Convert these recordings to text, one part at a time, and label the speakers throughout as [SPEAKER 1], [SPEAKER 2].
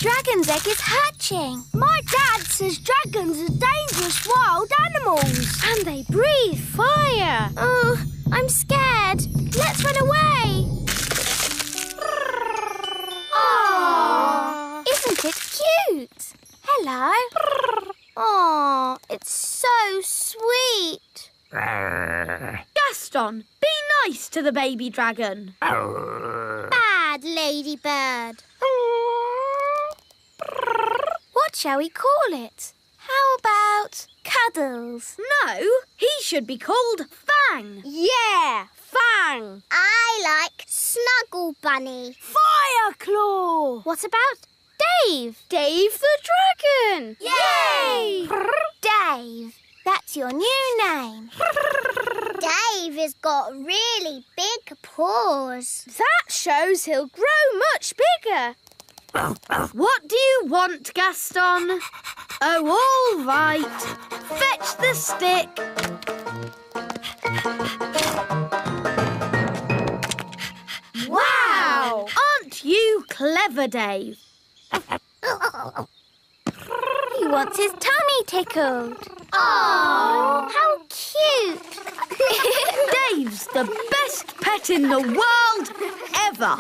[SPEAKER 1] dragon's egg is hatching.
[SPEAKER 2] My dad says dragons are dangerous wild animals.
[SPEAKER 1] And they breathe fire. Oh, I'm scared. Let's run away.
[SPEAKER 2] Aww.
[SPEAKER 1] Isn't it cute? Hello. Oh, it's so sweet.
[SPEAKER 3] Gaston, be nice to the baby dragon.
[SPEAKER 1] Bad ladybird. What shall we call it? How about Cuddles?
[SPEAKER 3] No, he should be called Fang.
[SPEAKER 2] Yeah, Fang.
[SPEAKER 1] I like Snuggle Bunny.
[SPEAKER 2] Fireclaw.
[SPEAKER 1] What about Dave?
[SPEAKER 2] Dave the dragon.
[SPEAKER 1] Yay! Dave, that's your new name. Dave has got really big paws.
[SPEAKER 2] That shows he'll grow much bigger.
[SPEAKER 3] What do you want, Gaston? Oh, all right. Fetch the stick.
[SPEAKER 2] Wow!
[SPEAKER 3] Aren't you clever, Dave?
[SPEAKER 1] He wants his tummy tickled. Oh, how cute.
[SPEAKER 3] Dave's the best pet in the world ever.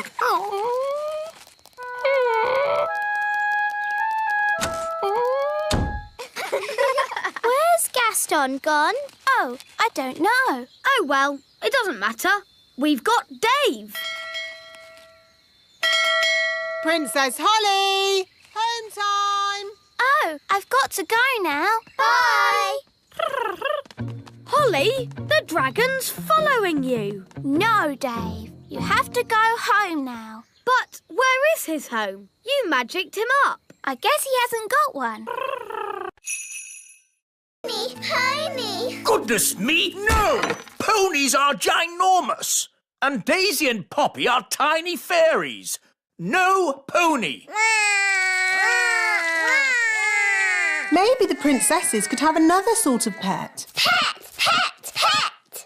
[SPEAKER 1] Where's Gaston gone? Oh, I don't know.
[SPEAKER 3] Oh, well, it doesn't matter. We've got Dave.
[SPEAKER 4] Princess Holly! Home time!
[SPEAKER 1] Oh, I've got to go now. Bye.
[SPEAKER 3] Holly, the dragon's following you.
[SPEAKER 1] No, Dave. You have to go home now.
[SPEAKER 3] But where is his home? You magicked him up.
[SPEAKER 1] I guess he hasn't got one. Pony.
[SPEAKER 5] Goodness me, no! Ponies are ginormous. And Daisy and Poppy are tiny fairies. No pony.
[SPEAKER 4] Maybe the princesses could have another sort of pet.
[SPEAKER 1] Pet!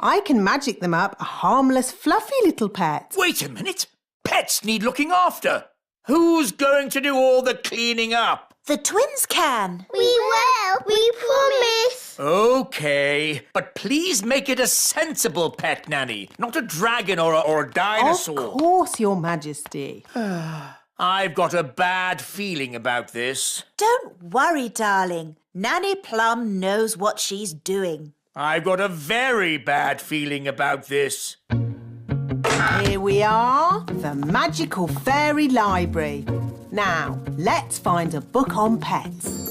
[SPEAKER 4] I can magic them up a harmless, fluffy little pet.
[SPEAKER 5] Wait a minute. Pets need looking after. Who's going to do all the cleaning up?
[SPEAKER 6] The twins can.
[SPEAKER 1] We will. We promise.
[SPEAKER 5] OK, but please make it a sensible pet, Nanny, not a dragon or a dinosaur.
[SPEAKER 4] Of course, Your Majesty.
[SPEAKER 5] I've got a bad feeling about this.
[SPEAKER 6] Don't worry, darling. Nanny Plum knows what she's doing.
[SPEAKER 5] I've got a very bad feeling about this.
[SPEAKER 4] Here we are, the magical fairy library. Now, let's find a book on pets.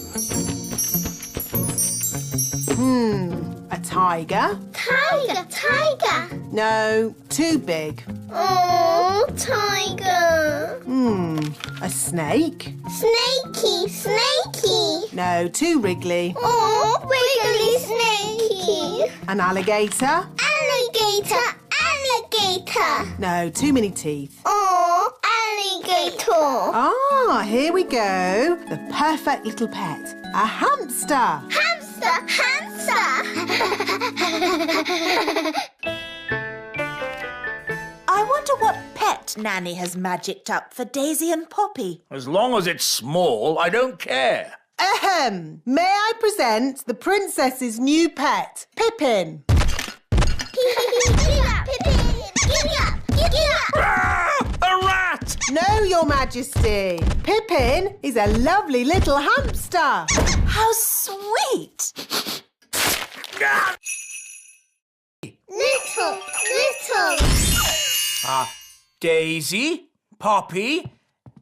[SPEAKER 4] A tiger?
[SPEAKER 1] Tiger.
[SPEAKER 4] No, too big.
[SPEAKER 1] Oh, tiger.
[SPEAKER 4] A snake?
[SPEAKER 1] Snaky.
[SPEAKER 4] No, too wriggly.
[SPEAKER 1] Oh, wiggly snakey.
[SPEAKER 4] An alligator?
[SPEAKER 1] Alligator.
[SPEAKER 4] No, too many teeth.
[SPEAKER 1] Oh, alligator.
[SPEAKER 4] Ah, here we go. The perfect little pet. A hamster.
[SPEAKER 1] Hamster.
[SPEAKER 6] I wonder what pet Nanny has magicked up for Daisy and Poppy.
[SPEAKER 5] As long as it's small, I don't care.
[SPEAKER 4] Ahem. May I present the princess's new pet, Pippin?
[SPEAKER 5] A rat!
[SPEAKER 4] No, Your Majesty. Pippin is a lovely little hamster.
[SPEAKER 6] How sweet!
[SPEAKER 1] Little.
[SPEAKER 5] Daisy, Poppy,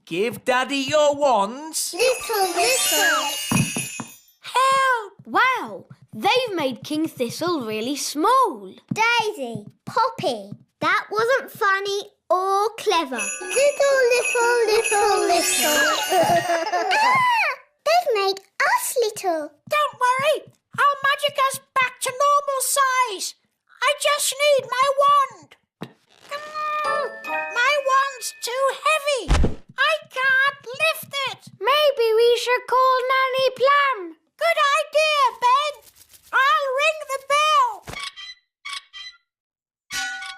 [SPEAKER 5] give Daddy your wands.
[SPEAKER 1] Little.
[SPEAKER 2] Help! Wow, they've made King Thistle really small.
[SPEAKER 1] Daisy, Poppy, that wasn't funny or clever. Little. They've made us little.
[SPEAKER 3] Don't worry, I'll magic us back to normal size. I just need my wand. My wand's too heavy. I can't lift it.
[SPEAKER 2] Maybe we should call Nanny Plum.
[SPEAKER 3] Good idea, Ben. I'll ring the bell.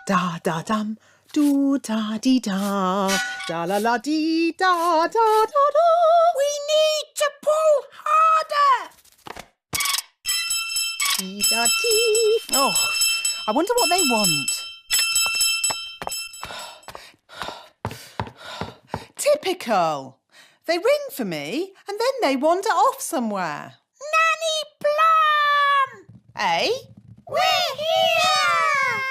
[SPEAKER 4] Da-da-dum, Do-da-dee-da, da-la-la-dee-da-da-da-da.
[SPEAKER 6] We need to pull harder.
[SPEAKER 4] Dee-da-dee. Oh, I wonder what they want. Typical. They ring for me and then they wander off somewhere.
[SPEAKER 6] Nanny Plum!
[SPEAKER 4] Eh?
[SPEAKER 6] We're here!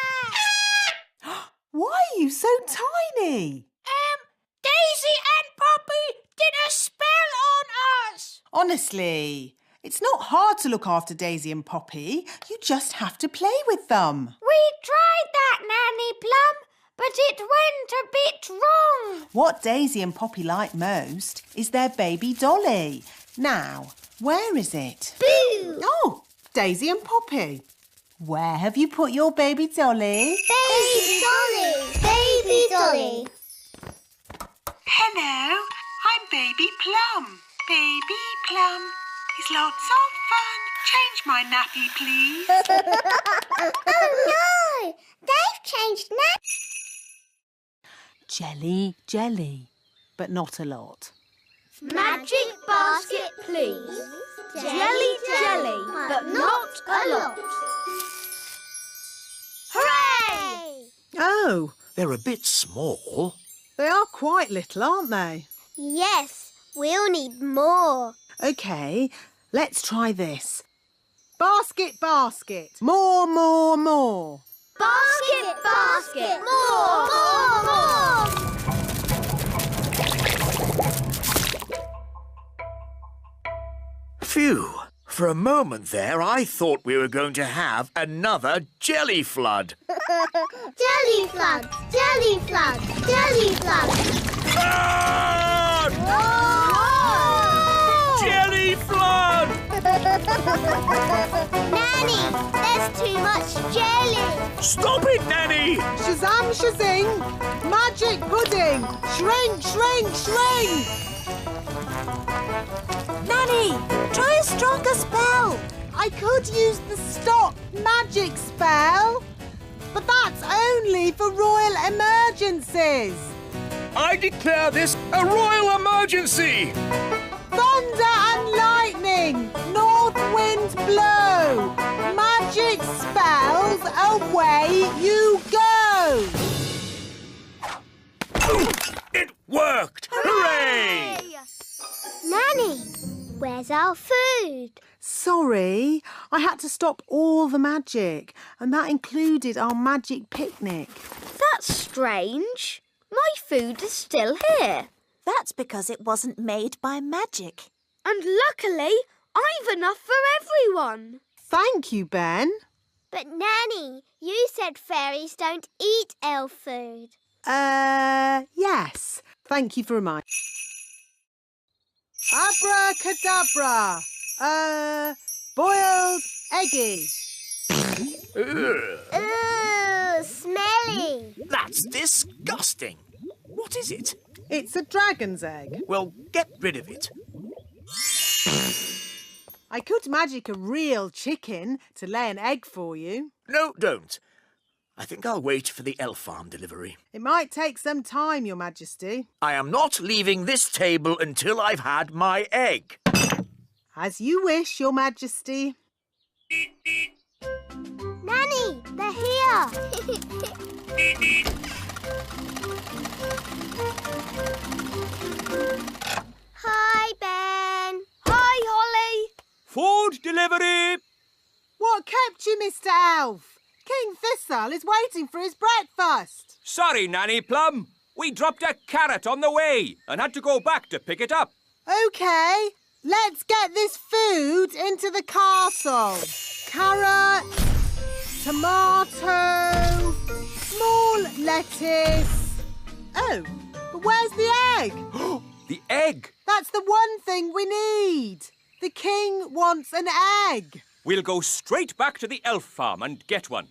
[SPEAKER 4] Why are you so tiny?
[SPEAKER 6] Daisy and Poppy did a spell on us.
[SPEAKER 4] Honestly, it's not hard to look after Daisy and Poppy. You just have to play with them.
[SPEAKER 1] We tried that, Nanny Plum, but it went a bit wrong.
[SPEAKER 4] What Daisy and Poppy like most is their baby dolly. Now, where is it?
[SPEAKER 1] Boo!
[SPEAKER 4] Oh, Daisy and Poppy. Where have you put your baby dolly?
[SPEAKER 1] Baby Dolly! Baby Dolly!
[SPEAKER 7] Hello, I'm Baby Plum. Baby Plum is lots of fun. Change my nappy, please.
[SPEAKER 1] Oh no! They've changed now.
[SPEAKER 4] Jelly, jelly, but not a lot.
[SPEAKER 3] Magic basket, please. Jelly, jelly, but not a lot.
[SPEAKER 1] Hooray!
[SPEAKER 4] Oh,
[SPEAKER 5] They're a bit small.
[SPEAKER 4] they are quite little, aren't they?
[SPEAKER 1] Yes, we'll need more.
[SPEAKER 4] OK, let's try this. Basket, basket. More, more, more.
[SPEAKER 1] Basket, basket, more, more, more.
[SPEAKER 5] Phew. For a moment there, I thought we were going to have another jelly flood.
[SPEAKER 1] Jelly flood, jelly flood, jelly flood.
[SPEAKER 5] Flood! Jelly flood!
[SPEAKER 1] Nanny, there's too much jelly.
[SPEAKER 5] Stop it, Nanny!
[SPEAKER 4] Shazam, shazing. Magic pudding. Shrink, shrink, shrink.
[SPEAKER 6] Nanny, try a stronger spell.
[SPEAKER 4] I could use the stop magic spell, but that's only for royal emergencies.
[SPEAKER 5] I declare this a royal emergency!
[SPEAKER 4] Thunder and lightning, north wind blow. Magic spells, away you go.
[SPEAKER 5] Ooh, it worked! Hooray!
[SPEAKER 1] Nanny, where's our food?
[SPEAKER 4] Sorry, I had to stop all the magic, and that included our magic picnic.
[SPEAKER 3] That's strange. My food is still here.
[SPEAKER 6] That's because it wasn't made by magic.
[SPEAKER 3] And luckily, I've enough for everyone.
[SPEAKER 4] Thank you, Ben.
[SPEAKER 1] But Nanny, you said fairies don't eat elf food.
[SPEAKER 4] Yes. Thank you for reminding. Abracadabra. Boiled eggy.
[SPEAKER 5] Ugh,
[SPEAKER 1] Ooh, smelly.
[SPEAKER 5] that's disgusting. What is it?
[SPEAKER 4] It's a dragon's egg.
[SPEAKER 5] Well, get rid of it.
[SPEAKER 4] I could magic a real chicken to lay an egg for you.
[SPEAKER 5] No, don't. I think I'll wait for the elf farm delivery.
[SPEAKER 4] It might take some time, Your Majesty.
[SPEAKER 5] I am not leaving this table until I've had my egg.
[SPEAKER 4] As you wish, Your Majesty.
[SPEAKER 1] Nanny, they're here. Hi, Ben.
[SPEAKER 3] Hi, Holly.
[SPEAKER 8] Food delivery!
[SPEAKER 4] What kept you, Mr. Elf? King Thistle is waiting for his breakfast.
[SPEAKER 8] Sorry, Nanny Plum. We dropped a carrot on the way and had to go back to pick it up.
[SPEAKER 4] OK, let's get this food into the castle. Carrot, tomato, small lettuce. Oh, but where's the egg?
[SPEAKER 8] The egg!
[SPEAKER 4] That's the one thing we need. The king wants an egg.
[SPEAKER 8] We'll go straight back to the elf farm and get one.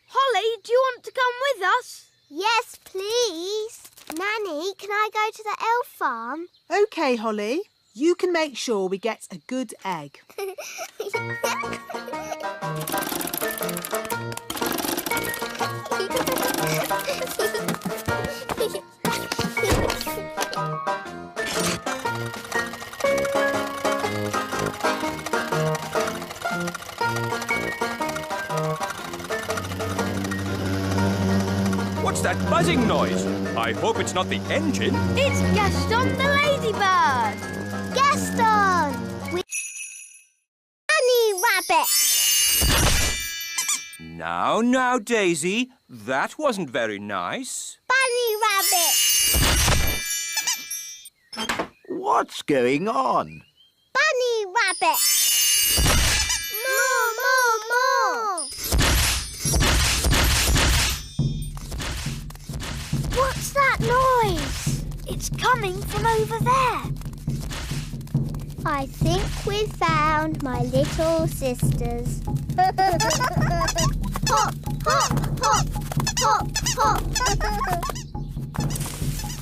[SPEAKER 3] Holly, do you want to come with us?
[SPEAKER 1] Yes, please. Nanny, can I go to the elf farm?
[SPEAKER 4] OK, Holly. You can make sure we get a good egg.
[SPEAKER 8] buzzing noise. I hope it's not the engine.
[SPEAKER 3] It's Gaston the ladybird.
[SPEAKER 1] Gaston! With Bunny Rabbit.
[SPEAKER 8] Now, Daisy, that wasn't very nice.
[SPEAKER 1] Bunny Rabbit.
[SPEAKER 9] What's going on?
[SPEAKER 1] Bunny Rabbit. More. What's that noise?
[SPEAKER 3] It's coming from over there.
[SPEAKER 1] I think we've found my little sisters. Hop, hop, hop, hop, hop.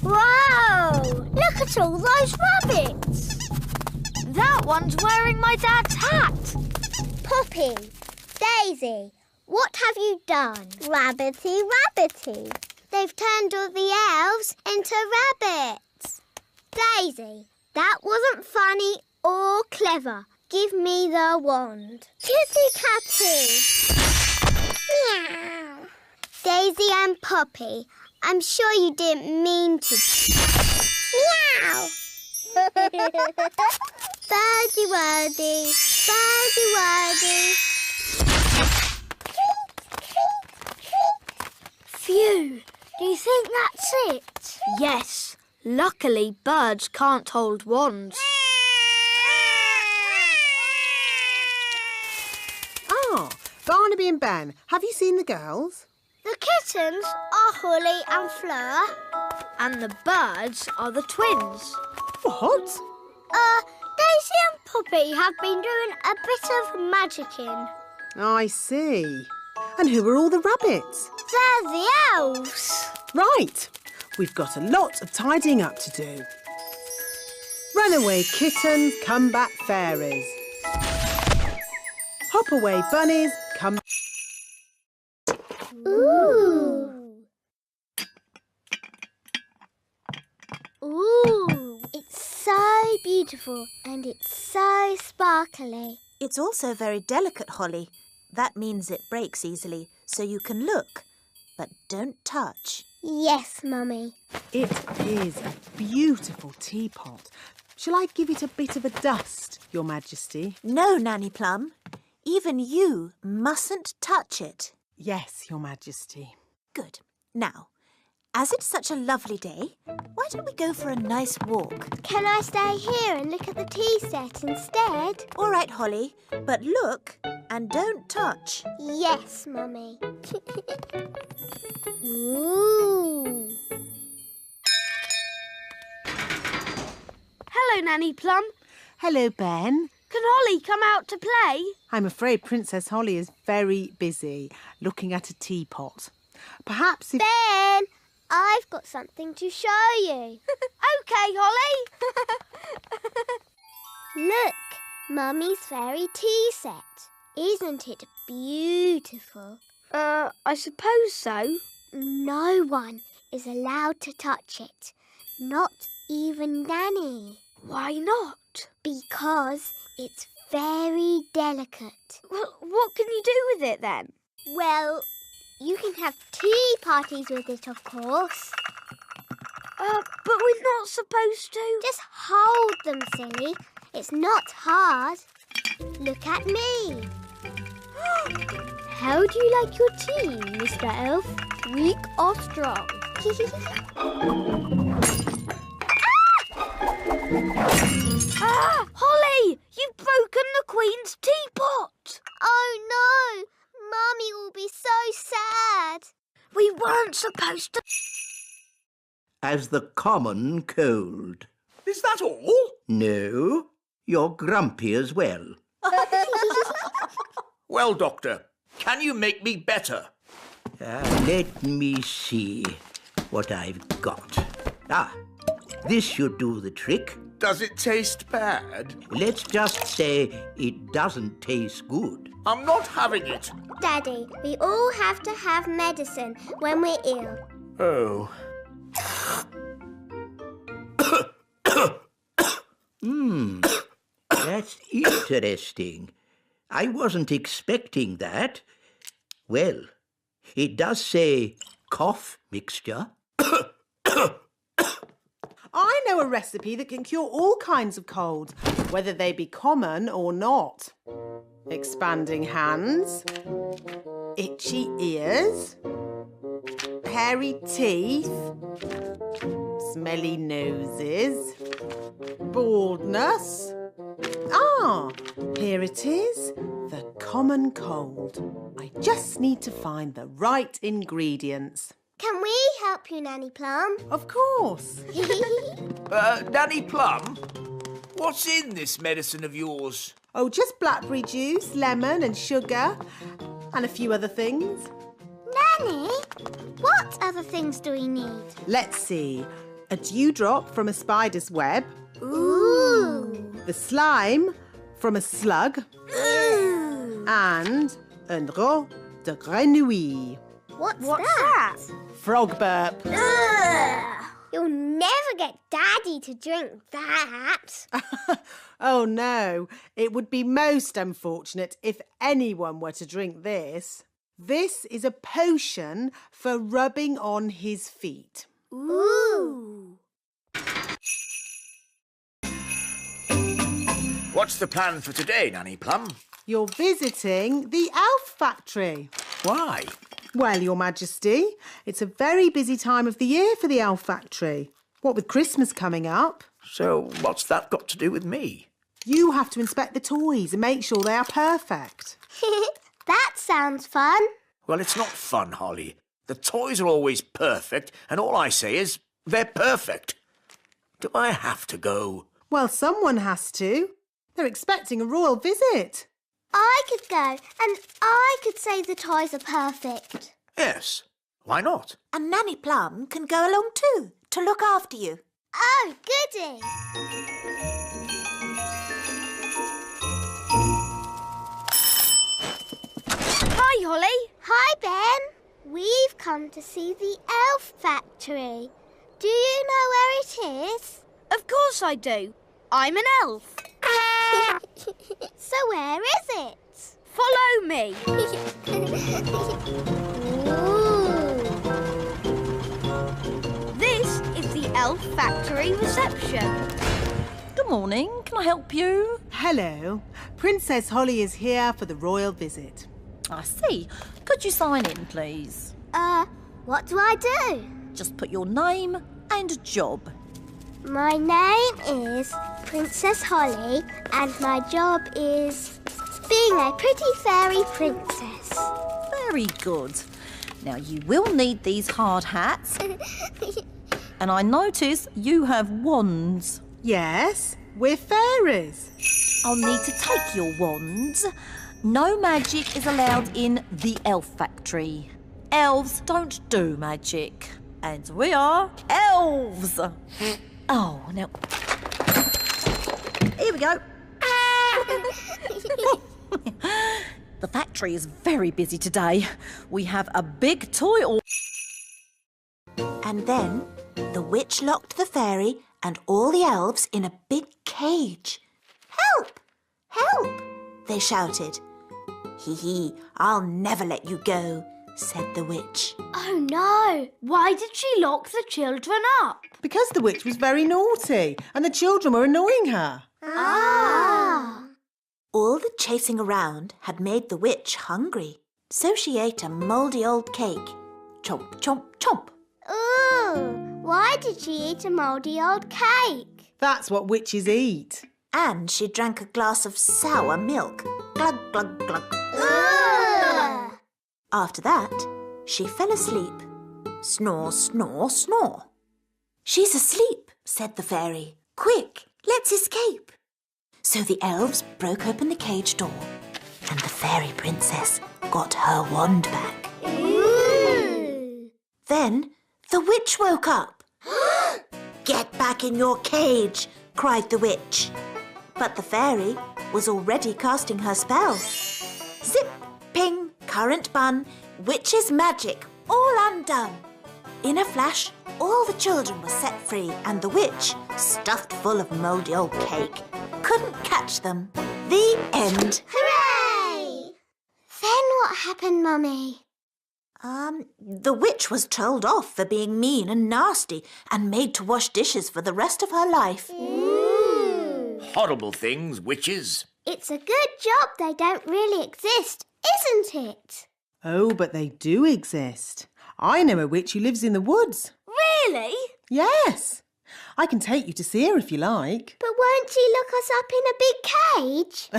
[SPEAKER 1] Wow! Look at all those rabbits.
[SPEAKER 3] That one's wearing my dad's hat.
[SPEAKER 1] Poppy, Daisy, what have you done? Rabbity, rabbity. They've turned all the elves into rabbits. Daisy, that wasn't funny or clever. Give me the wand. Kitty Catty. Meow. Daisy and Poppy, I'm sure you didn't mean to. Meow. Birdie wordy, birdie wordy.
[SPEAKER 3] Phew. Do you think that's it? Yes. Luckily, birds can't hold wands.
[SPEAKER 4] Ah, Barnaby and Ben, have you seen the girls?
[SPEAKER 1] The kittens are Holly and Fleur.
[SPEAKER 3] And the birds are the twins.
[SPEAKER 4] What?
[SPEAKER 1] Daisy and Poppy have been doing a bit of magicking.
[SPEAKER 4] I see. And who are all the rabbits?
[SPEAKER 1] They're the elves.
[SPEAKER 4] Right. We've got a lot of tidying up to do. Runaway kittens, come back fairies. Hop away bunnies, come...
[SPEAKER 1] Ooh. Ooh. It's so beautiful and it's so sparkly.
[SPEAKER 6] It's also very delicate, Holly. That means it breaks easily, so you can look, but don't touch.
[SPEAKER 1] Yes, Mummy.
[SPEAKER 4] It is a beautiful teapot. Shall I give it a bit of a dust, Your Majesty?
[SPEAKER 6] No, Nanny Plum. Even you mustn't touch it.
[SPEAKER 4] Yes, Your Majesty.
[SPEAKER 6] Good. Now, as it's such a lovely day, why don't we go for a nice walk?
[SPEAKER 1] Can I stay here and look at the tea set instead?
[SPEAKER 6] All right, Holly, but look and don't touch.
[SPEAKER 1] Yes, Mummy. Ooh.
[SPEAKER 3] Hello, Nanny Plum.
[SPEAKER 4] Hello, Ben.
[SPEAKER 3] Can Holly come out to play?
[SPEAKER 4] I'm afraid Princess Holly is very busy looking at a teapot. Perhaps if...
[SPEAKER 1] Ben, I've got something to show you.
[SPEAKER 3] OK, Holly.
[SPEAKER 1] Look, Mummy's fairy tea set. Isn't it beautiful?
[SPEAKER 3] I suppose so.
[SPEAKER 1] No one is allowed to touch it. Not even Nanny.
[SPEAKER 3] Why not?
[SPEAKER 1] Because it's very delicate.
[SPEAKER 3] Well, what can you do with it then?
[SPEAKER 1] Well, you can have tea parties with it, of course.
[SPEAKER 3] But we're not supposed to.
[SPEAKER 1] Just hold them, silly. It's not hard. Look at me. How do you like your tea, Mr. Elf? Weak or strong?
[SPEAKER 3] Holly! You've broken the Queen's teapot!
[SPEAKER 1] Oh, no! Mummy will be so sad.
[SPEAKER 3] We weren't supposed to...
[SPEAKER 9] As the common cold.
[SPEAKER 5] Is that all?
[SPEAKER 9] No, you're grumpy as well.
[SPEAKER 5] Well, Doctor, can you make me better?
[SPEAKER 9] Let me see what I've got. This should do the trick.
[SPEAKER 5] Does it taste bad?
[SPEAKER 9] Let's just say it doesn't taste good.
[SPEAKER 5] I'm not having it.
[SPEAKER 1] Daddy, we all have to have medicine when we're ill.
[SPEAKER 5] Oh.
[SPEAKER 9] That's interesting. I wasn't expecting that. Well, it does say cough mixture.
[SPEAKER 4] I know a recipe that can cure all kinds of colds, whether they be common or not. Expanding hands, itchy ears, hairy teeth, smelly noses, baldness. Ah, here it is, the common cold. I just need to find the right ingredients.
[SPEAKER 1] Can we help you, Nanny Plum?
[SPEAKER 4] Of course.
[SPEAKER 5] Nanny Plum, what's in this medicine of yours?
[SPEAKER 4] Oh, just blackberry juice, lemon and sugar, and a few other things.
[SPEAKER 1] Nanny, what other things do we need?
[SPEAKER 4] Let's see. A dewdrop from a spider's web.
[SPEAKER 1] Ooh.
[SPEAKER 4] The slime from a slug.
[SPEAKER 1] Ooh.
[SPEAKER 4] And un drop de grenouille.
[SPEAKER 1] What's that?
[SPEAKER 4] Frog burp.
[SPEAKER 1] Ugh. You'll never get Daddy to drink that.
[SPEAKER 4] Oh no, it would be most unfortunate if anyone were to drink this. This is a potion for rubbing on his feet.
[SPEAKER 1] Ooh.
[SPEAKER 5] What's the plan for today, Nanny Plum?
[SPEAKER 4] You're visiting the elf factory.
[SPEAKER 5] Why?
[SPEAKER 4] Well, Your Majesty, it's a very busy time of the year for the elf factory. What with Christmas coming up.
[SPEAKER 5] So what's that got to do with me?
[SPEAKER 4] You have to inspect the toys and make sure they are perfect.
[SPEAKER 1] That sounds fun.
[SPEAKER 5] Well, it's not fun, Holly. The toys are always perfect, and all I say is they're perfect. Do I have to go?
[SPEAKER 4] Well, someone has to. They're expecting a royal visit.
[SPEAKER 1] I could go and I could say the toys are perfect.
[SPEAKER 5] Yes. Why not?
[SPEAKER 6] And Nanny Plum can go along too, to look after you.
[SPEAKER 1] Oh, goody.
[SPEAKER 3] Hi, Holly.
[SPEAKER 1] Hi, Ben. We've come to see the elf factory. Do you know where it is?
[SPEAKER 3] Of course I do. I'm an elf.
[SPEAKER 1] So where is it?
[SPEAKER 3] Follow me.
[SPEAKER 1] Ooh.
[SPEAKER 3] This is the elf factory reception.
[SPEAKER 10] Good morning. Can I help you?
[SPEAKER 4] Hello. Princess Holly is here for the royal visit.
[SPEAKER 10] I see. Could you sign in, please?
[SPEAKER 1] What do I do?
[SPEAKER 10] Just put your name and job.
[SPEAKER 1] My name is Princess Holly and my job is being a pretty fairy princess.
[SPEAKER 10] Very good. Now, you will need these hard hats. And I notice you have wands.
[SPEAKER 4] Yes, we're fairies.
[SPEAKER 10] I'll need to take your wands. No magic is allowed in the elf factory. Elves don't do magic. And we are elves. Oh, now... Here we go. The factory is very busy today. We have a big toy...
[SPEAKER 6] And then the witch locked the fairy and all the elves in a big cage. Help! Help! They shouted. Hee hee, I'll never let you go, said the witch.
[SPEAKER 2] Oh no! Why did she lock the children up?
[SPEAKER 4] Because the witch was very naughty and the children were annoying her.
[SPEAKER 1] Ah!
[SPEAKER 6] All the chasing around had made the witch hungry, so she ate a mouldy old cake. Chomp, chomp, chomp.
[SPEAKER 1] Ooh! Why did she eat a mouldy old cake?
[SPEAKER 4] That's what witches eat.
[SPEAKER 6] And she drank a glass of sour milk. Glug, glug, glug.
[SPEAKER 1] Ugh.
[SPEAKER 6] After that, she fell asleep. Snore, snore, snore. She's asleep, said the fairy. Quick, let's escape. So the elves broke open the cage door and the fairy princess got her wand back.
[SPEAKER 1] Ooh.
[SPEAKER 6] Then the witch woke up. Get back in your cage, cried the witch. But the fairy was already casting her spell. Zip, ping, current bun, witch's magic, all undone. In a flash, all the children were set free and the witch, stuffed full of mouldy old cake, couldn't catch them. The end.
[SPEAKER 1] Hooray! Then what happened, Mummy?
[SPEAKER 6] The witch was told off for being mean and nasty and made to wash dishes for the rest of her life.
[SPEAKER 5] Horrible things, witches.
[SPEAKER 1] It's a good job they don't really exist, isn't it?
[SPEAKER 4] Oh, but they do exist. I know a witch who lives in the woods.
[SPEAKER 2] Really?
[SPEAKER 4] Yes. I can take you to see her if you like.
[SPEAKER 1] But won't she look us up in a big cage?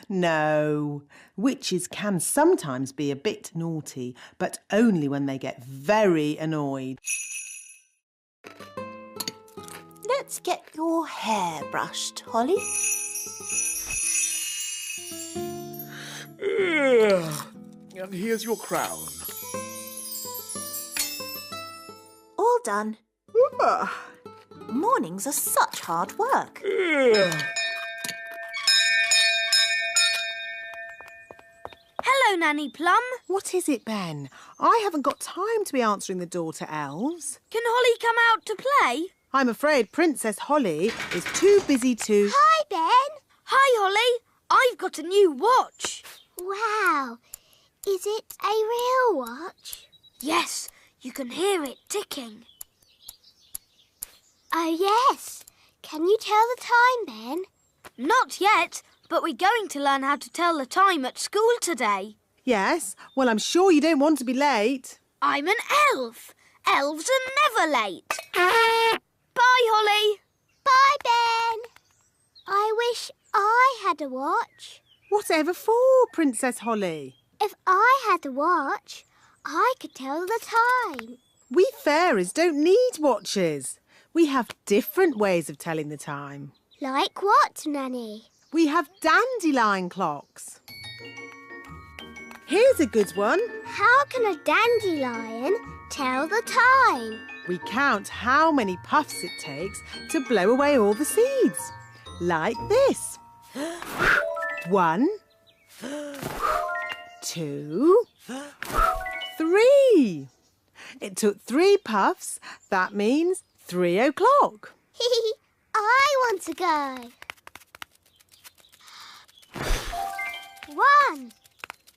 [SPEAKER 4] No. Witches can sometimes be a bit naughty, but only when they get very annoyed.
[SPEAKER 6] Let's get your hair brushed, Holly.
[SPEAKER 5] And here's your crown.
[SPEAKER 6] All done. Mornings are such hard work.
[SPEAKER 2] Hello, Nanny Plum.
[SPEAKER 4] What is it, Ben? I haven't got time to be answering the door to elves.
[SPEAKER 2] Can Holly come out to play?
[SPEAKER 4] I'm afraid Princess Holly is too busy to...
[SPEAKER 1] Hi, Ben.
[SPEAKER 2] Hi, Holly. I've got a new watch.
[SPEAKER 1] Wow. Is it a real watch?
[SPEAKER 2] Yes, you can hear it ticking.
[SPEAKER 1] Oh, yes. Can you tell the time, Ben?
[SPEAKER 2] Not yet, but we're going to learn how to tell the time at school today.
[SPEAKER 4] Yes? Well, I'm sure you don't want to be late.
[SPEAKER 2] I'm an elf. Elves are never late. Bye, Holly.
[SPEAKER 1] Bye, Ben. I wish I had a watch.
[SPEAKER 4] Whatever for, Princess Holly?
[SPEAKER 1] If I had a watch, I could tell the time.
[SPEAKER 4] We fairies don't need watches. We have different ways of telling the time.
[SPEAKER 1] Like what, Nanny?
[SPEAKER 4] We have dandelion clocks. Here's a good one.
[SPEAKER 1] How can a dandelion tell the time?
[SPEAKER 4] We count how many puffs it takes to blow away all the seeds. Like this. 1, 2, 3. It took 3 puffs. That means 3 o'clock.
[SPEAKER 1] I want to go. 1.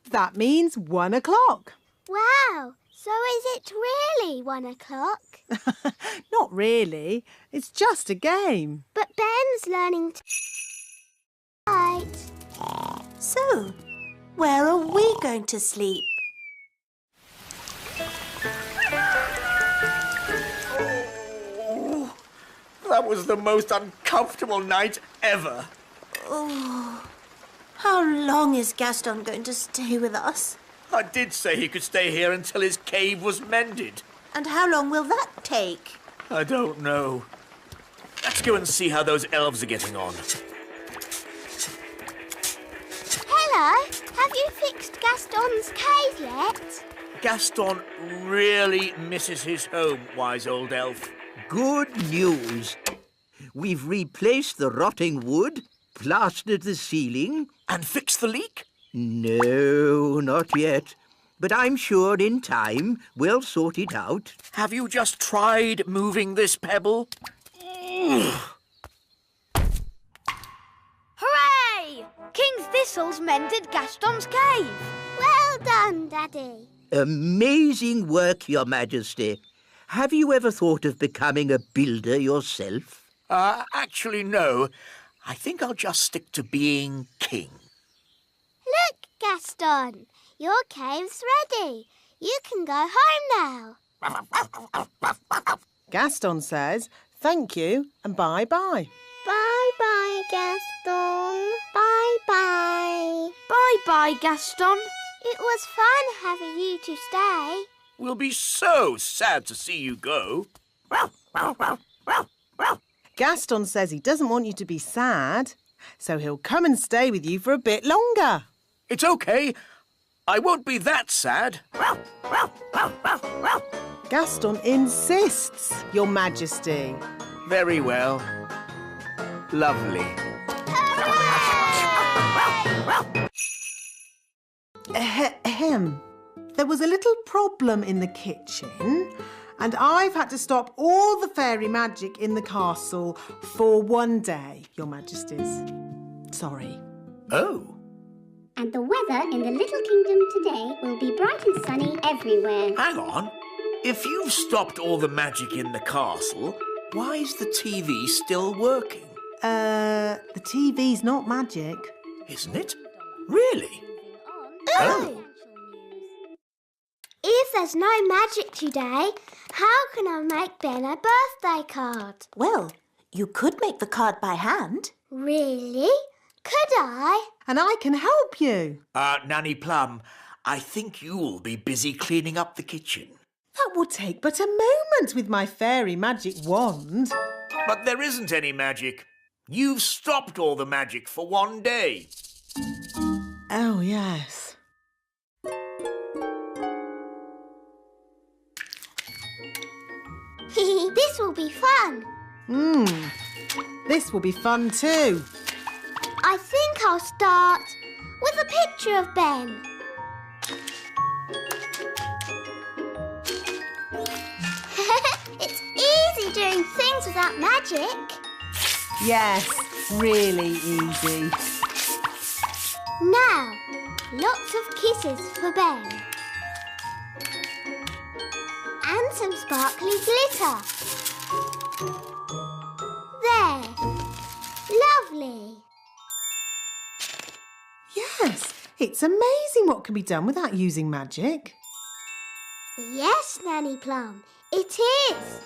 [SPEAKER 4] That means 1 o'clock.
[SPEAKER 1] Wow. So is it really 1 o'clock?
[SPEAKER 4] Not really. It's just a game.
[SPEAKER 1] But Ben's learning to... Right.
[SPEAKER 6] So, where are we going to sleep?
[SPEAKER 5] Oh, that was the most uncomfortable night ever.
[SPEAKER 6] Oh, how long is Gaston going to stay with us?
[SPEAKER 5] I did say he could stay here until his cave was mended.
[SPEAKER 6] And how long will that take?
[SPEAKER 5] I don't know. Let's go and see how those elves are getting on.
[SPEAKER 1] Hello. Have you fixed Gaston's cave yet?
[SPEAKER 5] Gaston really misses his home, wise old elf.
[SPEAKER 9] Good news. We've replaced the rotting wood, plastered the ceiling.
[SPEAKER 5] And fixed the leak?
[SPEAKER 9] No, not yet. But I'm sure in time we'll sort it out.
[SPEAKER 5] Have you just tried moving this pebble?
[SPEAKER 2] Hooray! King Thistle's mended Gaston's cave.
[SPEAKER 1] Well done, Daddy.
[SPEAKER 9] Amazing work, Your Majesty. Have you ever thought of becoming a builder yourself?
[SPEAKER 5] Actually, no. I think I'll just stick to being king.
[SPEAKER 1] Look, Gaston. Your cave's ready. You can go home now.
[SPEAKER 4] Gaston says thank you and bye-bye.
[SPEAKER 1] Bye-bye, Gaston. Bye-bye.
[SPEAKER 2] Bye-bye, Gaston.
[SPEAKER 1] It was fun having you to stay.
[SPEAKER 5] We'll be so sad to see you go.
[SPEAKER 4] Gaston says he doesn't want you to be sad, so he'll come and stay with you for a bit longer.
[SPEAKER 5] It's okay. I won't be that sad.
[SPEAKER 4] Gaston insists, Your Majesty.
[SPEAKER 5] Very well. Lovely.
[SPEAKER 4] Ahem. There was a little problem in the kitchen, and I've had to stop all the fairy magic in the castle for one day, Your Majesties. Sorry.
[SPEAKER 5] Oh.
[SPEAKER 11] And the weather in the Little Kingdom today will be bright and sunny everywhere.
[SPEAKER 5] Hang on. If you've stopped all the magic in the castle, why is the TV still working?
[SPEAKER 4] The TV's not magic.
[SPEAKER 5] Isn't it? Really?
[SPEAKER 1] Oh! If there's no magic today, how can I make Ben a birthday card?
[SPEAKER 6] Well, you could make the card by hand.
[SPEAKER 1] Really? Could I?
[SPEAKER 4] And I can help you.
[SPEAKER 5] Nanny Plum, I think you'll be busy cleaning up the kitchen.
[SPEAKER 4] That will take but a moment with my fairy magic wand.
[SPEAKER 5] But there isn't any magic. You've stopped all the magic for one day.
[SPEAKER 4] Oh, yes.
[SPEAKER 1] This will be fun.
[SPEAKER 4] This will be fun too.
[SPEAKER 1] I think I'll start with a picture of Ben. It's easy doing things without magic.
[SPEAKER 4] Yes, really easy.
[SPEAKER 1] Now, lots of kisses for Ben. And some sparkly glitter. There. Lovely.
[SPEAKER 4] Yes, it's amazing what can be done without using magic.
[SPEAKER 1] Yes, Nanny Plum, it is.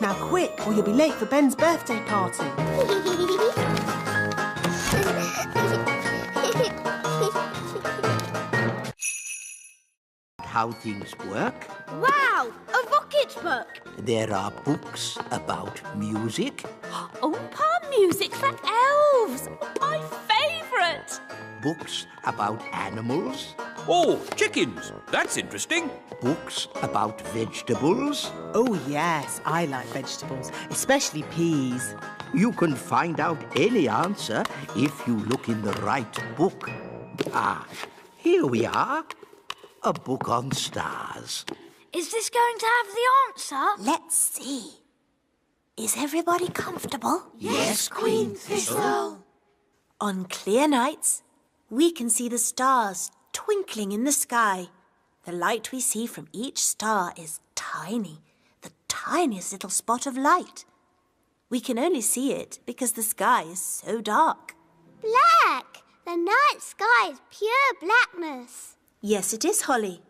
[SPEAKER 4] Now quick, or you'll be late for Ben's birthday party.
[SPEAKER 9] How things work.
[SPEAKER 3] Wow, a rocket book.
[SPEAKER 9] There are books about music,
[SPEAKER 10] Oh, palm music for elves. My favourite.
[SPEAKER 9] books about animals,
[SPEAKER 8] Oh, chickens. That's interesting.
[SPEAKER 9] books about vegetables.
[SPEAKER 4] Oh yes, I like vegetables, especially peas.
[SPEAKER 9] You can find out any answer if you look in the right book. Ah, here we are. A book on stars.
[SPEAKER 2] Is this going to have the answer?
[SPEAKER 6] Let's see. Is everybody comfortable?
[SPEAKER 9] Yes, Queen Thistle.
[SPEAKER 6] On clear nights, we can see the stars twinkling in the sky. The light we see from each star is tiny, the tiniest little spot of light. We can only see it because the sky is so dark.
[SPEAKER 1] Black! The night sky is pure blackness.
[SPEAKER 6] Yes, it is, Holly.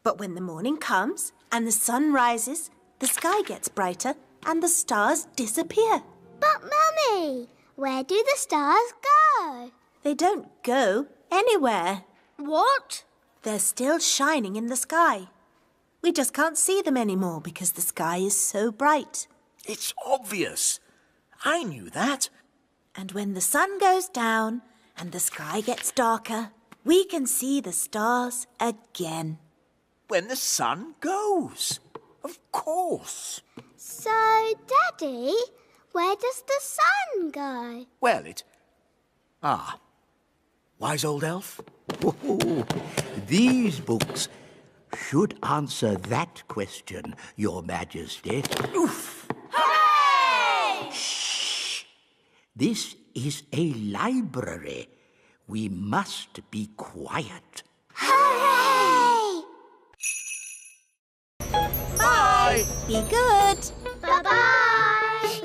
[SPEAKER 6] But when the morning comes and the sun rises, the sky gets brighter and the stars disappear.
[SPEAKER 1] But, Mummy, where do the stars go?
[SPEAKER 6] They don't go anywhere.
[SPEAKER 2] What?
[SPEAKER 6] They're still shining in the sky. We just can't see them anymore because the sky is so bright.
[SPEAKER 5] It's obvious. I knew that.
[SPEAKER 6] And when the sun goes down and the sky gets darker, we can see the stars again.
[SPEAKER 5] When the sun goes. Of course.
[SPEAKER 1] So, Daddy, where does the sun go?
[SPEAKER 5] Well, wise old elf?
[SPEAKER 9] Oh, these books should answer that question, Your Majesty.
[SPEAKER 5] Oof!
[SPEAKER 2] Hooray!
[SPEAKER 9] Shh! This is a library. We must be quiet.
[SPEAKER 1] Hooray!
[SPEAKER 5] Bye!
[SPEAKER 6] Be good.
[SPEAKER 1] Bye-bye!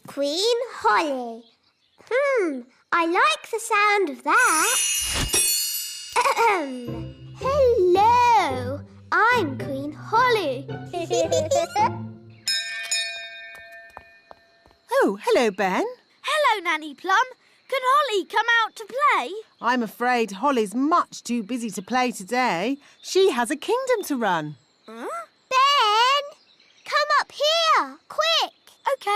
[SPEAKER 1] Queen Holly. I like the sound of that. Hello, I'm Queen Holly.
[SPEAKER 4] Oh, hello, Ben.
[SPEAKER 2] Hello, Nanny Plum. Can Holly come out to play?
[SPEAKER 4] I'm afraid Holly's much too busy to play today. She has a kingdom to run.
[SPEAKER 1] Ben, come up here, quick.
[SPEAKER 2] OK.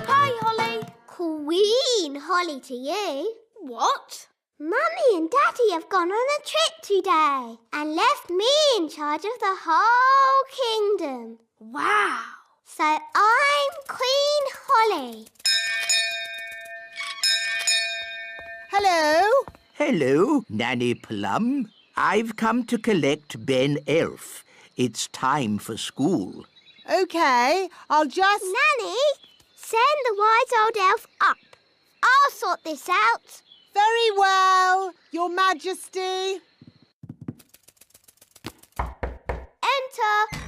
[SPEAKER 2] Hi, Holly.
[SPEAKER 1] Queen Holly to you.
[SPEAKER 2] What?
[SPEAKER 1] Mummy and Daddy have gone on a trip today and left me in charge of the whole kingdom.
[SPEAKER 2] Wow.
[SPEAKER 1] So I'm Queen Holly.
[SPEAKER 4] Hello.
[SPEAKER 9] Hello, Nanny Plum. I've come to collect Ben Elf. It's time for school.
[SPEAKER 4] OK, I'll just...
[SPEAKER 1] Nanny, send the wise old elf up. I'll sort this out.
[SPEAKER 4] Very well, Your Majesty.
[SPEAKER 1] Enter.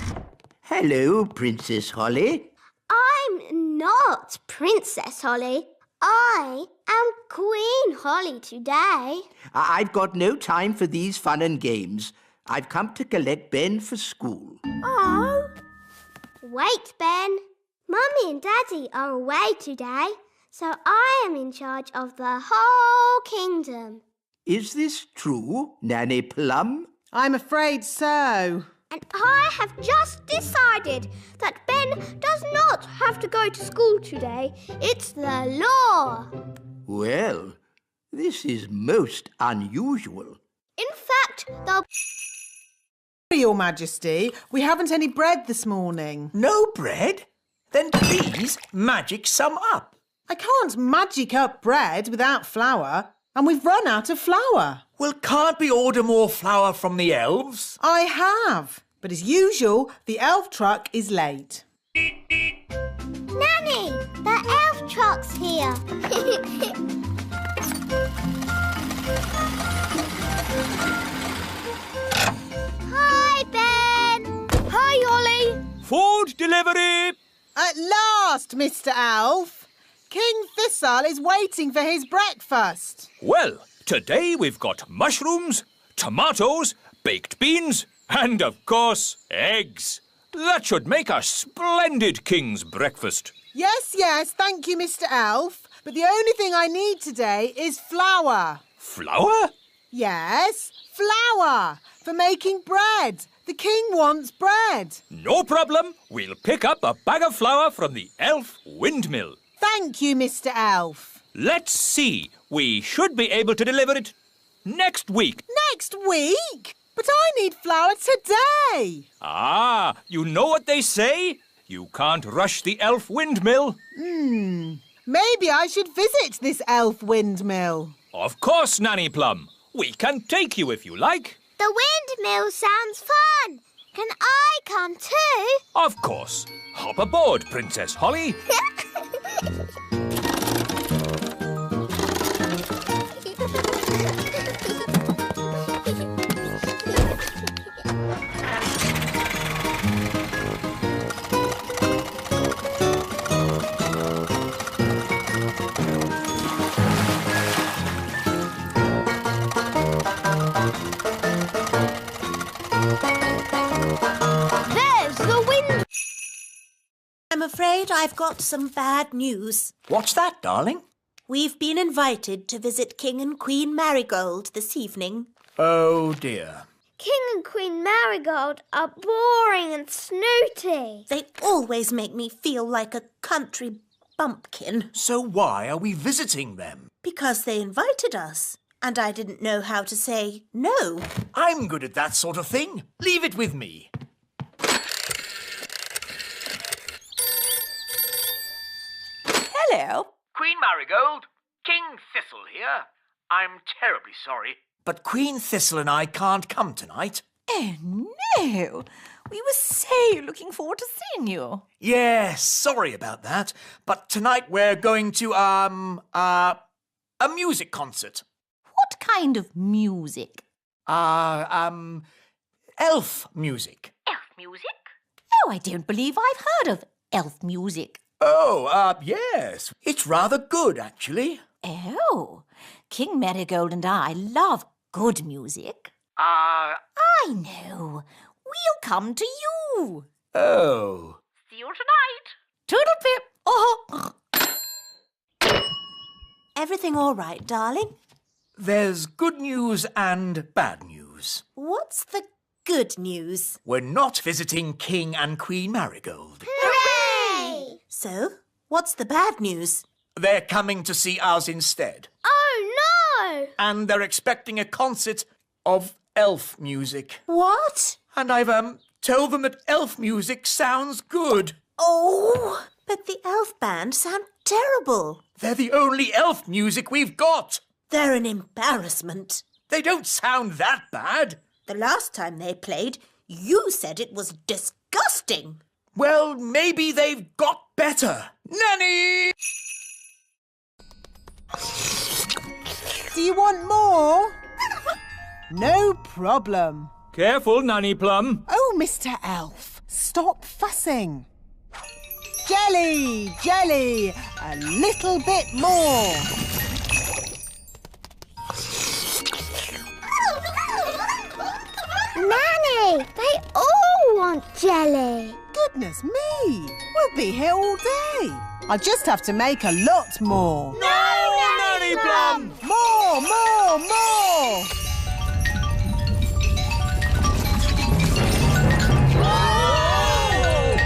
[SPEAKER 9] Hello, Princess Holly.
[SPEAKER 1] I'm not Princess Holly. I am Queen Holly today.
[SPEAKER 9] I've got no time for these fun and games. I've come to collect Ben for school.
[SPEAKER 1] Oh. Wait, Ben. Mummy and Daddy are away today, so I am in charge of the whole kingdom.
[SPEAKER 9] Is this true, Nanny Plum?
[SPEAKER 4] I'm afraid so.
[SPEAKER 1] And I have just decided that Ben does not have to go to school today. It's the law.
[SPEAKER 9] Well, this is most unusual.
[SPEAKER 1] In fact, the...
[SPEAKER 4] Your Majesty, we haven't any bread this morning.
[SPEAKER 5] No bread? Then please magic some up.
[SPEAKER 4] I can't magic up bread without flour, and we've run out of flour.
[SPEAKER 5] Well, can't we order more flour from the elves?
[SPEAKER 4] I have, but as usual, the elf truck is late.
[SPEAKER 1] Nanny, the elf truck's here. Hi, Ben.
[SPEAKER 3] Hi, Holly.
[SPEAKER 8] Food delivery!
[SPEAKER 4] At last, Mr. Elf. King Thistle is waiting for his breakfast.
[SPEAKER 8] Well, today we've got mushrooms, tomatoes, baked beans, and, of course, eggs. That should make a splendid king's breakfast.
[SPEAKER 4] Yes, thank you, Mr. Elf. But the only thing I need today is flour.
[SPEAKER 8] Flour?
[SPEAKER 4] Yes, flour for making bread. The king wants bread.
[SPEAKER 8] No problem. We'll pick up a bag of flour from the elf windmill.
[SPEAKER 4] Thank you, Mr. Elf.
[SPEAKER 8] Let's see. We should be able to deliver it next week.
[SPEAKER 4] Next week? But I need flour today.
[SPEAKER 8] Ah, you know what they say? You can't rush the elf windmill.
[SPEAKER 4] Maybe I should visit this elf windmill.
[SPEAKER 8] Of course, Nanny Plum. We can take you if you like.
[SPEAKER 1] The windmill sounds fun. Can I come too?
[SPEAKER 8] Of course. Hop aboard, Princess Holly.
[SPEAKER 3] There's the wind.
[SPEAKER 6] I'm afraid I've got some bad news.
[SPEAKER 5] What's that, darling?
[SPEAKER 6] We've been invited to visit King and Queen Marigold this evening.
[SPEAKER 5] Oh, dear.
[SPEAKER 1] King and Queen Marigold are boring and snooty.
[SPEAKER 6] They always make me feel like a country bumpkin.
[SPEAKER 5] So why are we visiting them?
[SPEAKER 6] Because they invited us, and I didn't know how to say no.
[SPEAKER 5] I'm good at that sort of thing. Leave it with me.
[SPEAKER 10] Hello.
[SPEAKER 5] Queen Marigold, King Thistle here. I'm terribly sorry, but Queen Thistle and I can't come tonight.
[SPEAKER 10] Oh, no. We were so looking forward to seeing you.
[SPEAKER 5] Yes, sorry about that. But tonight we're going to, a music concert.
[SPEAKER 10] What kind of music?
[SPEAKER 5] Elf music.
[SPEAKER 10] Elf music? Oh, I don't believe I've heard of elf music.
[SPEAKER 5] Oh, yes. It's rather good, actually.
[SPEAKER 10] Oh, King Marigold and I love good music. I know. We'll come to you.
[SPEAKER 5] Oh.
[SPEAKER 10] See you tonight. Toodle-pip. Oh.
[SPEAKER 6] Everything all right, darling?
[SPEAKER 5] There's good news and bad news.
[SPEAKER 6] What's the good news?
[SPEAKER 5] We're not visiting King and Queen Marigold.
[SPEAKER 1] Hooray!
[SPEAKER 6] So, what's the bad news?
[SPEAKER 5] They're coming to see us instead.
[SPEAKER 1] Oh, no!
[SPEAKER 5] And they're expecting a concert of elf music.
[SPEAKER 6] What?
[SPEAKER 5] And I've, told them that elf music sounds good.
[SPEAKER 6] Oh, but the elf band sound terrible.
[SPEAKER 5] They're the only elf music we've got.
[SPEAKER 6] They're an embarrassment.
[SPEAKER 5] They don't sound that bad.
[SPEAKER 6] The last time they played, you said it was disgusting.
[SPEAKER 5] Well, maybe they've got better. Nanny!
[SPEAKER 4] Do you want more? No problem.
[SPEAKER 8] Careful, Nanny Plum.
[SPEAKER 4] Oh, Mr. Elf, stop fussing. Jelly, jelly, a little bit more.
[SPEAKER 1] Nanny, they all want jelly.
[SPEAKER 4] Goodness me, we'll be here all day. I just have to make a lot more.
[SPEAKER 5] No, Nanny Plum!
[SPEAKER 4] More, more, more.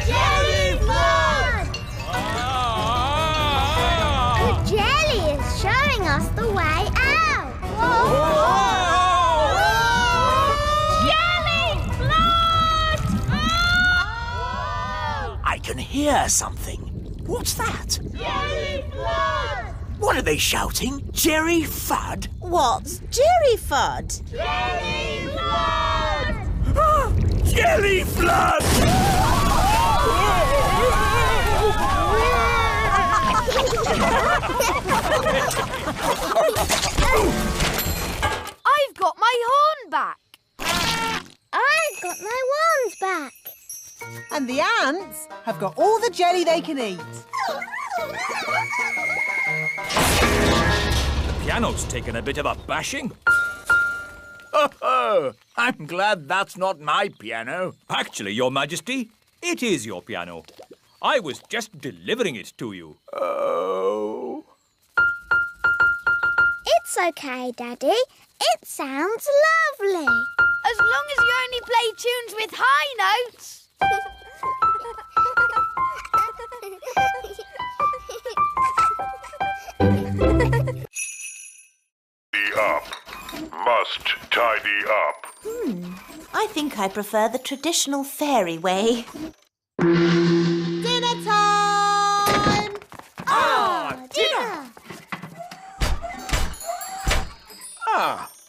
[SPEAKER 1] Jelly flood! The jelly is showing us the way out. Jelly flood!
[SPEAKER 5] I can hear something. What's that?
[SPEAKER 1] Jelly flood!
[SPEAKER 5] What are they shouting? Jerry Fudd?
[SPEAKER 6] What's Jerry Fudd?
[SPEAKER 1] Jelly flood!
[SPEAKER 5] Jelly Flood!
[SPEAKER 3] I've got my horn back.
[SPEAKER 1] I've got my wands back.
[SPEAKER 4] And the ants have got all the jelly they can eat.
[SPEAKER 8] The piano's taken a bit of a bashing.
[SPEAKER 5] Oh, I'm glad that's not my piano.
[SPEAKER 8] Actually, Your Majesty, it is your piano. I was just delivering it to you.
[SPEAKER 5] Oh.
[SPEAKER 1] It's okay, Daddy. It sounds lovely.
[SPEAKER 3] As long as you only play tunes with high notes.
[SPEAKER 12] Up. Must tidy up.
[SPEAKER 6] I think I prefer the traditional fairy way.
[SPEAKER 4] Dinner time!
[SPEAKER 1] Dinner!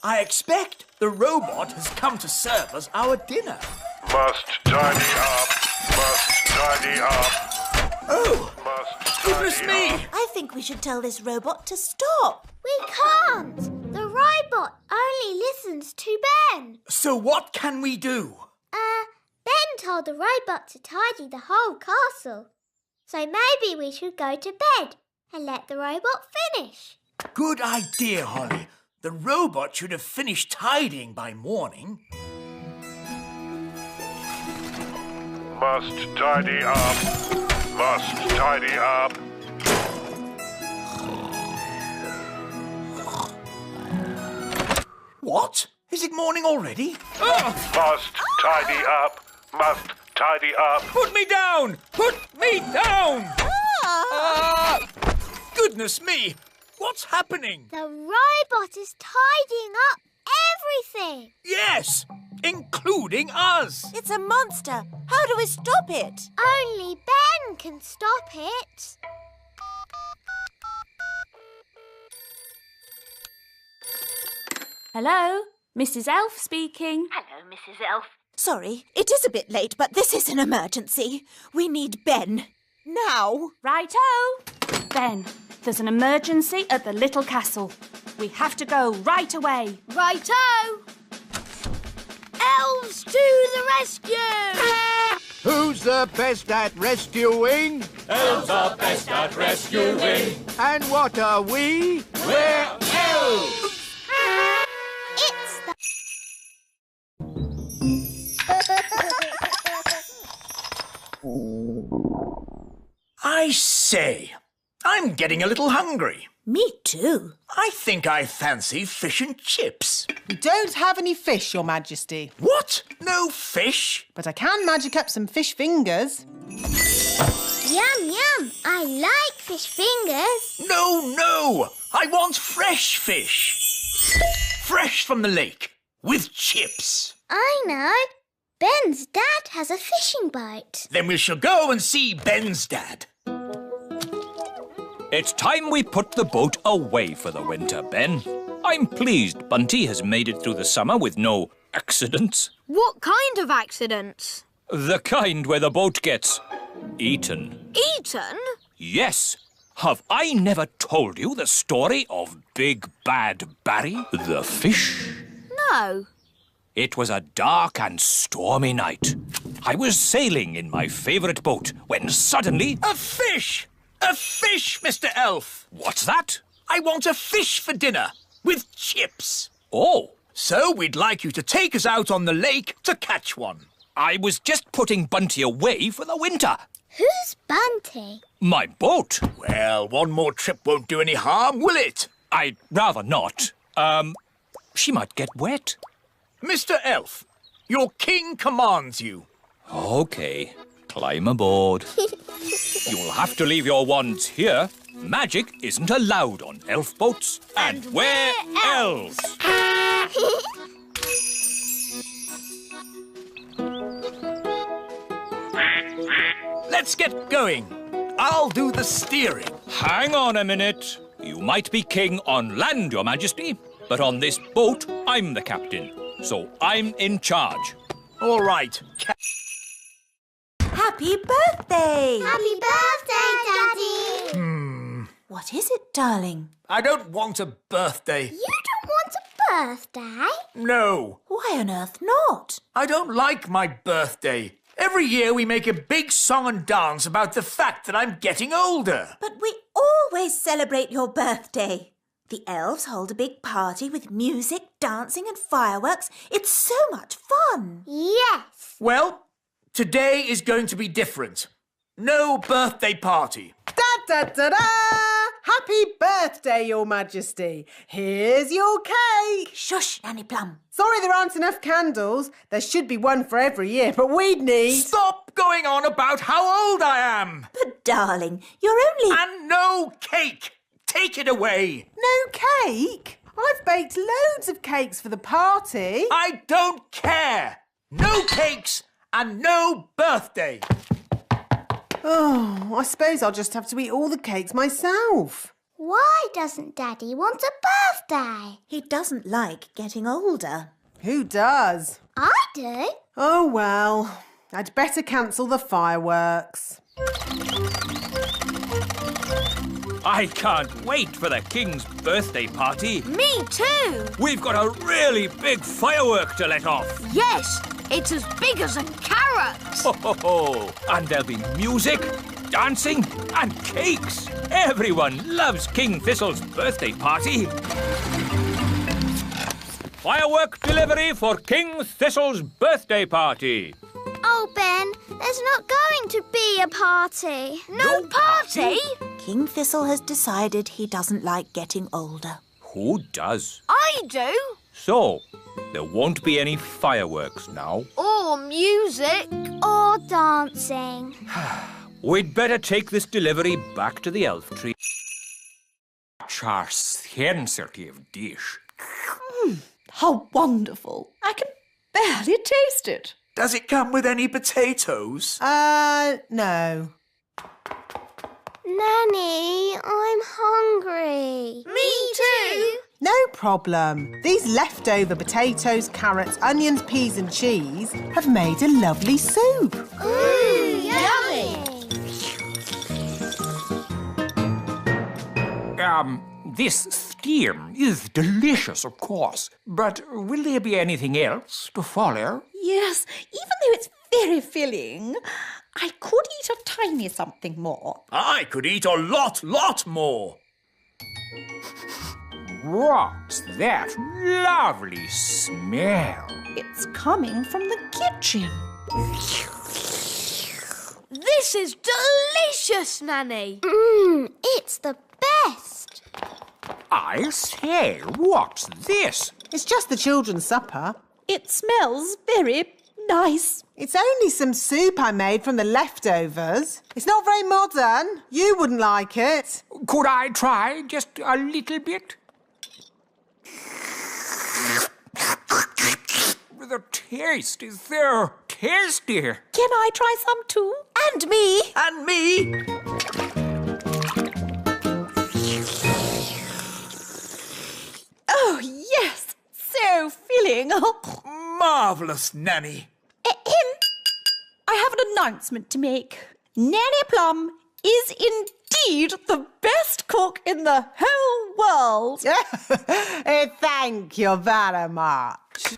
[SPEAKER 5] I expect the robot has come to serve us our dinner.
[SPEAKER 12] Must tidy up. Must tidy up.
[SPEAKER 5] Oh,
[SPEAKER 12] Must
[SPEAKER 5] goodness
[SPEAKER 12] tidy
[SPEAKER 5] me!
[SPEAKER 12] up.
[SPEAKER 6] I think we should tell this robot to stop.
[SPEAKER 1] We can't. The robot only listens to Ben.
[SPEAKER 5] So what can we do?
[SPEAKER 1] Ben told the robot to tidy the whole castle. So maybe we should go to bed and let the robot finish.
[SPEAKER 5] Good idea, Holly. The robot should have finished tidying by morning.
[SPEAKER 12] Must tidy up. Must tidy up.
[SPEAKER 5] What? Is it morning already?
[SPEAKER 12] Must tidy up. Must tidy up.
[SPEAKER 8] Put me down! Put me down!
[SPEAKER 5] Goodness me! What's happening?
[SPEAKER 1] The robot is tidying up everything.
[SPEAKER 5] Yes, including us.
[SPEAKER 6] It's a monster. How do we stop it?
[SPEAKER 1] Only Ben can stop it.
[SPEAKER 13] Hello, Mrs. Elf speaking.
[SPEAKER 6] Hello, Mrs. Elf. Sorry, it is a bit late, but this is an emergency. We need Ben. Now.
[SPEAKER 13] Righto! Ben, there's an emergency at the little castle. We have to go right away.
[SPEAKER 3] Righto! Elves to the rescue!
[SPEAKER 9] Who's the best at rescuing?
[SPEAKER 8] Elves are best at rescuing.
[SPEAKER 9] And what are we?
[SPEAKER 8] We're elves!
[SPEAKER 1] It's the...
[SPEAKER 5] I say, I'm getting a little hungry.
[SPEAKER 6] Me too.
[SPEAKER 5] I think I fancy fish and chips.
[SPEAKER 4] We don't have any fish, Your Majesty.
[SPEAKER 5] What? No fish?
[SPEAKER 4] But I can magic up some fish fingers.
[SPEAKER 1] Yum, yum. I like fish fingers.
[SPEAKER 5] No. I want fresh fish. Fresh from the lake, with chips.
[SPEAKER 1] I know. Ben's dad has a fishing boat.
[SPEAKER 5] Then we shall go and see Ben's dad.
[SPEAKER 8] It's time we put the boat away for the winter, Ben. I'm pleased Bunty has made it through the summer with no accidents.
[SPEAKER 3] What kind of accidents?
[SPEAKER 8] The kind where the boat gets eaten.
[SPEAKER 3] Eaten?
[SPEAKER 8] Yes. Have I never told you the story of Big Bad Barry, the fish?
[SPEAKER 3] No.
[SPEAKER 8] It was a dark and stormy night. I was sailing in my favourite boat when suddenly...
[SPEAKER 5] A fish! A fish, Mr. Elf!
[SPEAKER 8] What's that?
[SPEAKER 5] I want a fish for dinner, with chips.
[SPEAKER 8] Oh.
[SPEAKER 5] So we'd like you to take us out on the lake to catch one.
[SPEAKER 8] I was just putting Bunty away for the winter.
[SPEAKER 1] Who's Bunty?
[SPEAKER 8] My boat.
[SPEAKER 5] Well, one more trip won't do any harm, will it?
[SPEAKER 8] I'd rather not. She might get wet.
[SPEAKER 5] Mr. Elf, your king commands you.
[SPEAKER 8] OK, climb aboard. You'll have to leave your wands here. Magic isn't allowed on elf boats. And we're elves.
[SPEAKER 5] Let's get going. I'll do the steering.
[SPEAKER 8] Hang on a minute. You might be king on land, Your Majesty, but on this boat, I'm the captain. So I'm in charge.
[SPEAKER 5] All right.
[SPEAKER 6] Happy birthday!
[SPEAKER 1] Happy birthday, Daddy!
[SPEAKER 6] What is it, darling?
[SPEAKER 5] I don't want a birthday.
[SPEAKER 1] You don't want a birthday?
[SPEAKER 5] No.
[SPEAKER 6] Why on earth not?
[SPEAKER 5] I don't like my birthday. Every year we make a big song and dance about the fact that I'm getting older.
[SPEAKER 6] But we always celebrate your birthday. The elves hold a big party with music, dancing and fireworks. It's so much fun.
[SPEAKER 1] Yes.
[SPEAKER 5] Well, today is going to be different. No birthday party.
[SPEAKER 4] Da-da-da-da! Happy birthday, Your Majesty. Here's your cake.
[SPEAKER 6] Shush, Nanny Plum.
[SPEAKER 4] Sorry there aren't enough candles. There should be one for every year, but we'd need...
[SPEAKER 5] Stop going on about how old I am.
[SPEAKER 6] But, darling, you're only...
[SPEAKER 5] And no cake. Take it away.
[SPEAKER 4] No cake? I've baked loads of cakes for the party.
[SPEAKER 5] I don't care. No cakes and no birthday.
[SPEAKER 4] Oh, I suppose I'll just have to eat all the cakes myself.
[SPEAKER 1] Why doesn't Daddy want a birthday?
[SPEAKER 6] He doesn't like getting older.
[SPEAKER 4] Who does?
[SPEAKER 1] I do.
[SPEAKER 4] Oh, well, I'd better cancel the fireworks.
[SPEAKER 8] I can't wait for the king's birthday party.
[SPEAKER 3] Me too.
[SPEAKER 8] We've got a really big firework to let off.
[SPEAKER 3] Yes, it's as big as a carrot.
[SPEAKER 8] Ho, ho, ho. And there'll be music, dancing and cakes. Everyone loves King Thistle's birthday party. Firework delivery for King Thistle's birthday party.
[SPEAKER 1] Oh, Ben, there's not going to be a party.
[SPEAKER 3] No party?
[SPEAKER 6] King Thistle has decided he doesn't like getting older.
[SPEAKER 8] Who does?
[SPEAKER 3] I do.
[SPEAKER 8] So, there won't be any fireworks now.
[SPEAKER 3] Or music.
[SPEAKER 1] Or dancing.
[SPEAKER 8] We'd better take this delivery back to the elf tree. Our sensitive dish.
[SPEAKER 10] How wonderful. I can barely taste it.
[SPEAKER 5] Does it come with any potatoes?
[SPEAKER 4] No.
[SPEAKER 1] Nanny, I'm hungry.
[SPEAKER 3] Me too.
[SPEAKER 4] No problem. These leftover potatoes, carrots, onions, peas and cheese have made a lovely soup.
[SPEAKER 1] Ooh, yummy.
[SPEAKER 8] This steam is delicious, of course. But will there be anything else to follow?
[SPEAKER 10] Yes, even though it's very filling, I could eat a tiny something more.
[SPEAKER 5] I could eat a lot more.
[SPEAKER 8] What's that lovely smell?
[SPEAKER 10] It's coming from the kitchen.
[SPEAKER 3] This is delicious, Nanny.
[SPEAKER 1] It's the best.
[SPEAKER 8] I say, what's this?
[SPEAKER 4] It's just the children's supper.
[SPEAKER 10] It smells very nice.
[SPEAKER 4] It's only some soup I made from the leftovers. It's not very modern. You wouldn't like it.
[SPEAKER 8] Could I try just a little bit? The taste is so tasty.
[SPEAKER 10] Can I try some too?
[SPEAKER 6] And me.
[SPEAKER 5] And me.
[SPEAKER 10] Oh, yes. So filling.
[SPEAKER 5] Marvellous, Nanny.
[SPEAKER 10] announcement to make. Nanny Plum is indeed the best cook in the whole world.
[SPEAKER 4] Thank you very much.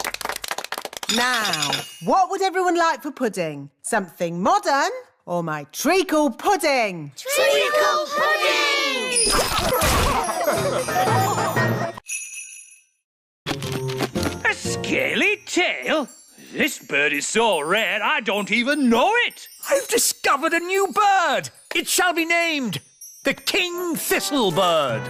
[SPEAKER 4] Now, what would everyone like for pudding? Something modern or my treacle pudding?
[SPEAKER 1] Treacle pudding!
[SPEAKER 5] A scaly tail? This bird is so rare I don't even know it. I've discovered a new bird. It shall be named the King Thistlebird.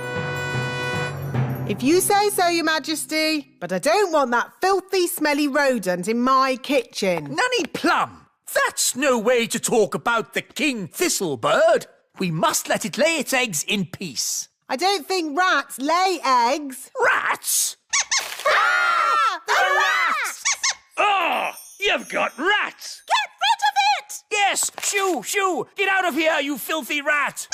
[SPEAKER 4] If you say so, Your Majesty, but I don't want that filthy, smelly rodent in my kitchen.
[SPEAKER 5] Nanny Plum, that's no way to talk about the King Thistlebird. We must let it lay its eggs in peace.
[SPEAKER 4] I don't think rats lay eggs.
[SPEAKER 5] Rats?
[SPEAKER 1] The rats!
[SPEAKER 5] Oh, you've got rats!
[SPEAKER 1] Get rid of it!
[SPEAKER 5] Yes, shoo, shoo! Get out of here, you filthy rat!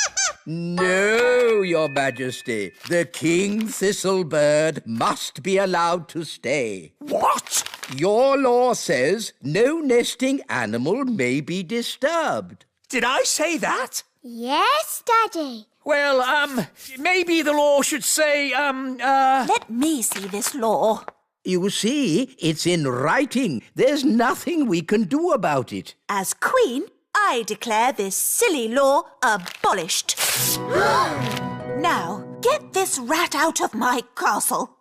[SPEAKER 9] No, Your Majesty. The King Thistlebird must be allowed to stay.
[SPEAKER 5] What?
[SPEAKER 9] Your law says no nesting animal may be disturbed.
[SPEAKER 5] Did I say that?
[SPEAKER 1] Yes, Daddy.
[SPEAKER 5] Well, maybe the law should say,
[SPEAKER 6] Let me see this law.
[SPEAKER 9] You see, it's in writing. There's nothing we can do about it.
[SPEAKER 6] As Queen, I declare this silly law abolished. Now, get this rat out of my castle.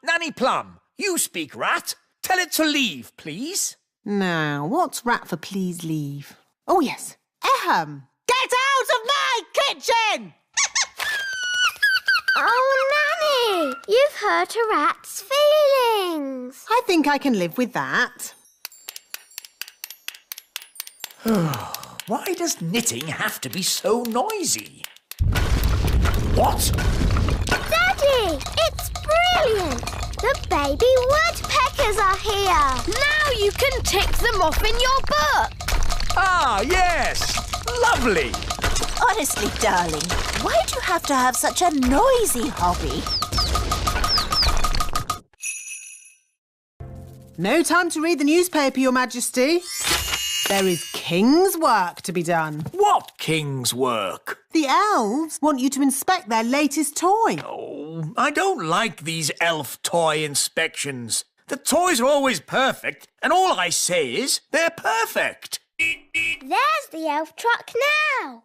[SPEAKER 5] Nanny Plum, you speak rat. Tell it to leave, please.
[SPEAKER 4] Now, what's rat for please leave? Oh, yes. Ahem. Get out of my kitchen!
[SPEAKER 1] Oh, Nanny, you've hurt a rat's feelings.
[SPEAKER 4] I think I can live with that.
[SPEAKER 5] Why does knitting have to be so noisy? What?
[SPEAKER 1] Daddy, it's brilliant. The baby woodpeckers are here.
[SPEAKER 3] Now you can tick them off in your book.
[SPEAKER 5] Ah, yes. Lovely.
[SPEAKER 6] Honestly, darling, why do you have to have such a noisy hobby?
[SPEAKER 4] No time to read the newspaper, Your Majesty. There is king's work to be done.
[SPEAKER 5] What king's work?
[SPEAKER 4] The elves want you to inspect their latest toy.
[SPEAKER 5] Oh, I don't like these elf toy inspections. The toys are always perfect, and all I say is they're perfect.
[SPEAKER 1] There's the elf truck now.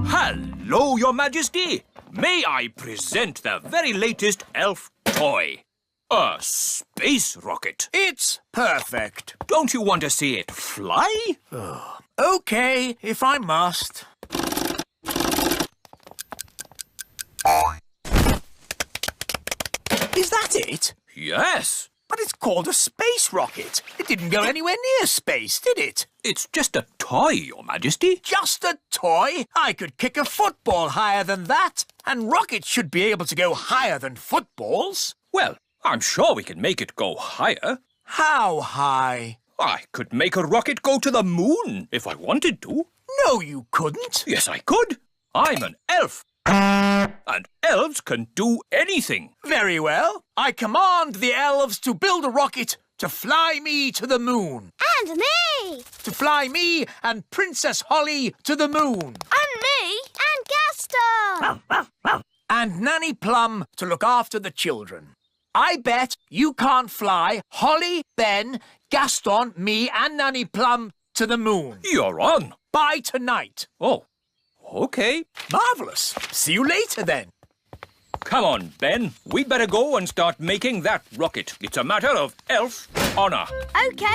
[SPEAKER 8] Hello, Your Majesty. May I present the very latest elf toy? A space rocket.
[SPEAKER 5] It's perfect.
[SPEAKER 8] Don't you want to see it fly?
[SPEAKER 5] OK, if I must. Is that it?
[SPEAKER 8] Yes.
[SPEAKER 5] But it's called a space rocket. It didn't go anywhere near space, did it?
[SPEAKER 8] It's just a toy, Your Majesty.
[SPEAKER 5] Just a toy? I could kick a football higher than that. And rockets should be able to go higher than footballs.
[SPEAKER 8] Well, I'm sure we can make it go higher.
[SPEAKER 5] How high?
[SPEAKER 8] I could make a rocket go to the moon if I wanted to.
[SPEAKER 5] No, you couldn't.
[SPEAKER 8] Yes, I could. I'm an elf. And elves can do anything.
[SPEAKER 5] Very well. I command the elves to build a rocket to fly me to the moon.
[SPEAKER 1] And me.
[SPEAKER 5] To fly me and Princess Holly to the moon.
[SPEAKER 1] And me. And Gaston.
[SPEAKER 5] And Nanny Plum to look after the children. I bet you can't fly Holly, Ben, Gaston, me and Nanny Plum to the moon.
[SPEAKER 8] You're on.
[SPEAKER 5] By tonight.
[SPEAKER 8] Oh, OK.
[SPEAKER 5] Marvellous. See you later, then.
[SPEAKER 8] Come on, Ben. We'd better go and start making that rocket. It's a matter of elf honour.
[SPEAKER 3] OK.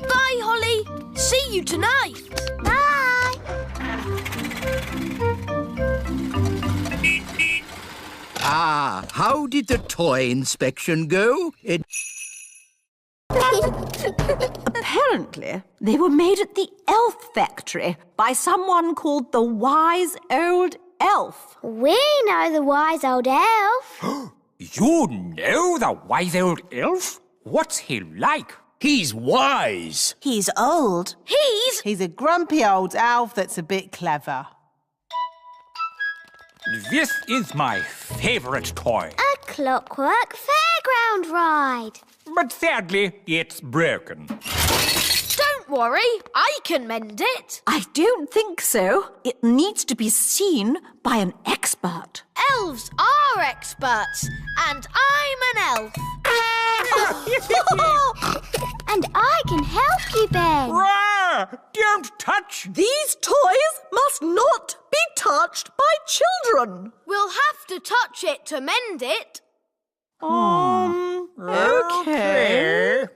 [SPEAKER 3] Bye, Holly. See you tonight.
[SPEAKER 1] Bye.
[SPEAKER 9] Ah, how did the toy inspection go?
[SPEAKER 10] Apparently, they were made at the elf factory by someone called the Wise Old Elf.
[SPEAKER 1] We know the wise old elf.
[SPEAKER 5] You know the wise old elf? What's he like? He's wise.
[SPEAKER 6] He's old.
[SPEAKER 4] He's a grumpy old elf that's a bit clever.
[SPEAKER 5] This is my favourite toy.
[SPEAKER 1] A clockwork fairground ride.
[SPEAKER 5] But sadly, it's broken.
[SPEAKER 3] Don't worry, I can mend it.
[SPEAKER 10] I don't think so. It needs to be seen by an expert.
[SPEAKER 3] Elves are experts, and I'm an elf.
[SPEAKER 1] And I can help you, Ben.
[SPEAKER 5] Rah! Don't touch!
[SPEAKER 10] These toys must not be touched by children.
[SPEAKER 3] We'll have to touch it to mend it.
[SPEAKER 5] Okay.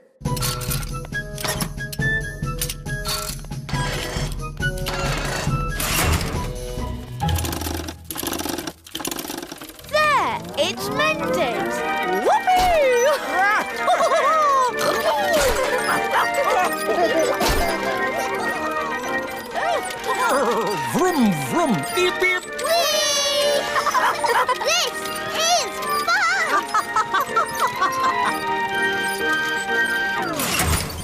[SPEAKER 3] There, it's mended.
[SPEAKER 5] Vroom, vroom, beep, beep.
[SPEAKER 1] This is fun!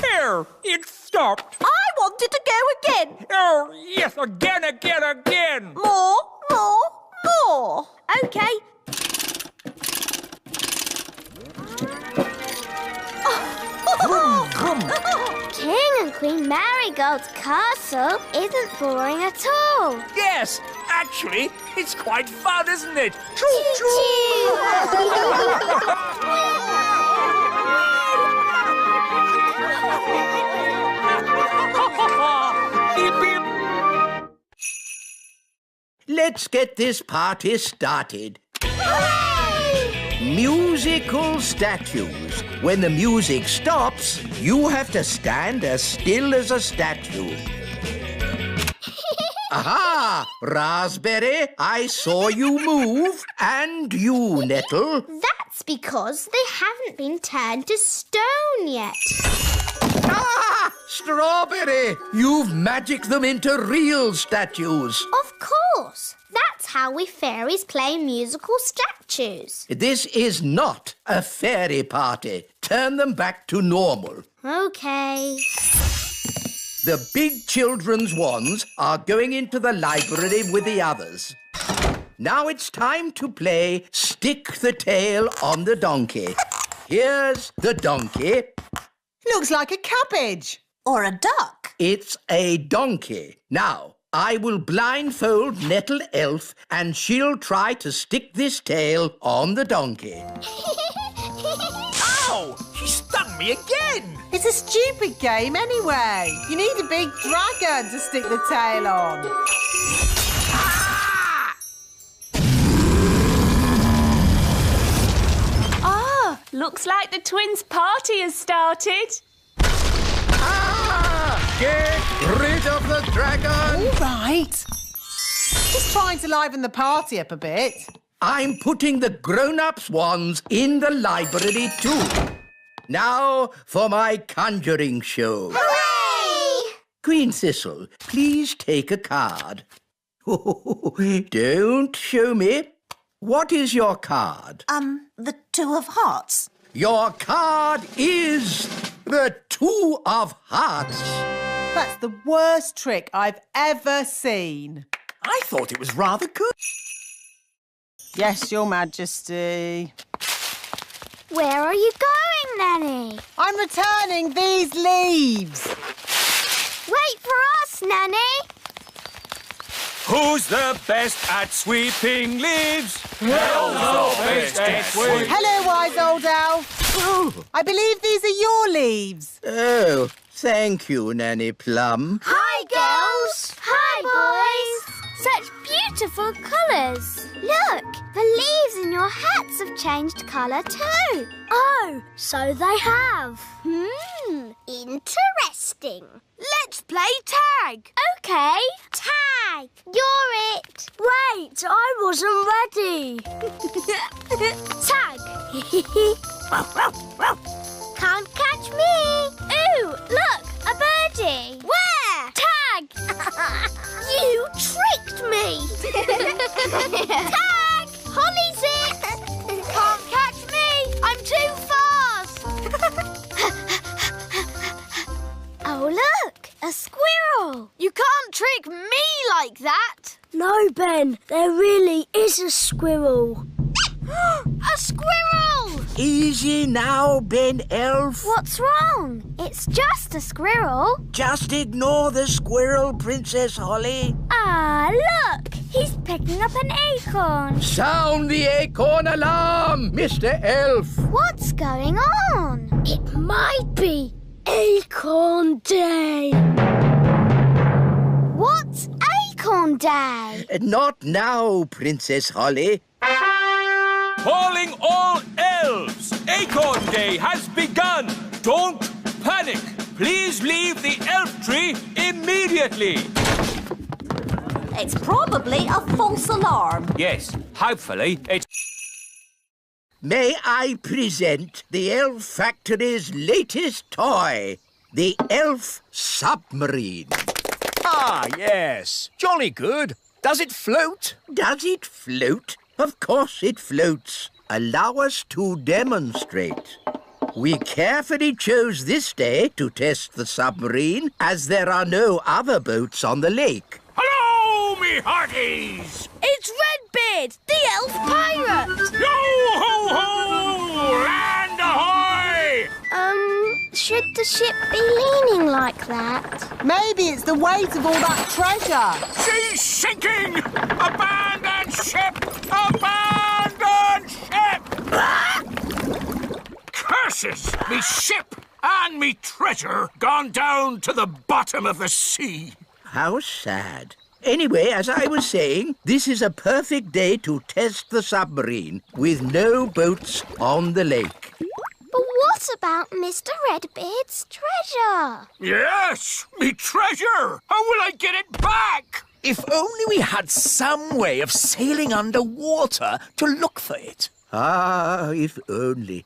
[SPEAKER 5] There, it stopped.
[SPEAKER 10] I wanted to go again.
[SPEAKER 5] Oh, yes, again.
[SPEAKER 10] More.
[SPEAKER 3] OK.
[SPEAKER 5] Vroom, vroom.
[SPEAKER 1] King and Queen Marigold's castle isn't boring at all.
[SPEAKER 5] Yes, actually, it's quite fun, isn't it? Beep, beep.
[SPEAKER 9] Let's get this party started. Musical statues. When the music stops, you have to stand as still as a statue. Aha! Raspberry, I saw you move. And you, Nettle.
[SPEAKER 1] That's because they haven't been turned to stone yet.
[SPEAKER 9] Ah! Strawberry, you've magicked them into real statues.
[SPEAKER 1] Of course. That's how we fairies play musical statues.
[SPEAKER 9] This is not a fairy party. Turn them back to normal.
[SPEAKER 1] OK.
[SPEAKER 9] The big children's wands are going into the library with the others. Now it's time to play Stick the Tail on the Donkey. Here's the donkey.
[SPEAKER 4] Looks like a cabbage.
[SPEAKER 6] Or a duck.
[SPEAKER 9] It's a donkey. Now, I will blindfold Nettle Elf and she'll try to stick this tail on the donkey.
[SPEAKER 5] Ow! She stung me again.
[SPEAKER 4] It's a stupid game anyway. You need a big dragon to stick the tail on.
[SPEAKER 13] Ah, looks like the twins' party has started.
[SPEAKER 9] Get rid of the dragon!
[SPEAKER 4] All right. Just trying to liven the party up a bit.
[SPEAKER 9] I'm putting the grown-ups' wands in the library too. Now for my conjuring show.
[SPEAKER 1] Hooray!
[SPEAKER 9] Queen Thistle, please take a card. Don't show me. What is your card?
[SPEAKER 6] The Two of Hearts.
[SPEAKER 9] Your card is the Two of Hearts.
[SPEAKER 4] That's the worst trick I've ever seen.
[SPEAKER 5] I thought it was rather good.
[SPEAKER 4] Yes, Your Majesty.
[SPEAKER 1] Where are you going, Nanny?
[SPEAKER 4] I'm returning these leaves.
[SPEAKER 1] Wait for us, Nanny.
[SPEAKER 8] Who's the best at sweeping leaves? Elves are best at sweeping.
[SPEAKER 4] Hello, wise old elf. I believe these are your leaves.
[SPEAKER 9] Oh, thank you, Nanny Plum.
[SPEAKER 1] Hi, girls. Hi, boys. Such beautiful colours. Look, the leaves in your hats have changed colour too. Oh, so they have. Interesting.
[SPEAKER 3] Let's play tag.
[SPEAKER 1] OK. Tag. You're it.
[SPEAKER 3] Wait, I wasn't ready. Tag.
[SPEAKER 1] Can't catch me. Ooh, look, a birdie. Where?
[SPEAKER 3] Tag. You tricked me.
[SPEAKER 1] Tag. Holly's it.
[SPEAKER 3] Can't catch me. I'm too fast.
[SPEAKER 1] Oh, look, a squirrel.
[SPEAKER 3] You can't trick me like that.
[SPEAKER 14] No, Ben, there really is a squirrel.
[SPEAKER 3] A squirrel!
[SPEAKER 9] Easy now, Ben Elf.
[SPEAKER 1] What's wrong? It's just a squirrel.
[SPEAKER 9] Just ignore the squirrel, Princess Holly.
[SPEAKER 1] Ah, look! He's picking up an acorn.
[SPEAKER 9] Sound the acorn alarm, Mr. Elf.
[SPEAKER 1] What's going on? It might be Acorn Day. What's Acorn Day?
[SPEAKER 9] Not now, Princess Holly.
[SPEAKER 8] Calling all elves! Acorn Day has begun! Don't panic! Please leave the elf tree immediately!
[SPEAKER 10] It's probably a false alarm.
[SPEAKER 8] Yes, hopefully it's...
[SPEAKER 9] May I present the Elf Factory's latest toy, the Elf Submarine.
[SPEAKER 5] Ah, yes. Jolly good. Does it float?
[SPEAKER 9] Does it float? Of course it floats. Allow us to demonstrate. We carefully chose this day to test the submarine, as there are no other boats on the lake.
[SPEAKER 5] Hello, me hearties!
[SPEAKER 3] It's Redbeard, the elf pirate!
[SPEAKER 5] Yo-ho-ho! Land ahoy!
[SPEAKER 1] Should the ship be leaning like that?
[SPEAKER 4] Maybe it's the weight of all that treasure.
[SPEAKER 5] She's sinking! Abandon ship! Abandon ship! Curses! Me ship and me treasure gone down to the bottom of the sea.
[SPEAKER 9] How sad. Anyway, as I was saying, this is a perfect day to test the submarine with no boats on the lake.
[SPEAKER 1] But what about Mr. Redbeard's treasure?
[SPEAKER 5] Yes, me treasure! How will I get it back?
[SPEAKER 14] If only we had some way of sailing underwater to look for it.
[SPEAKER 9] Ah, if only.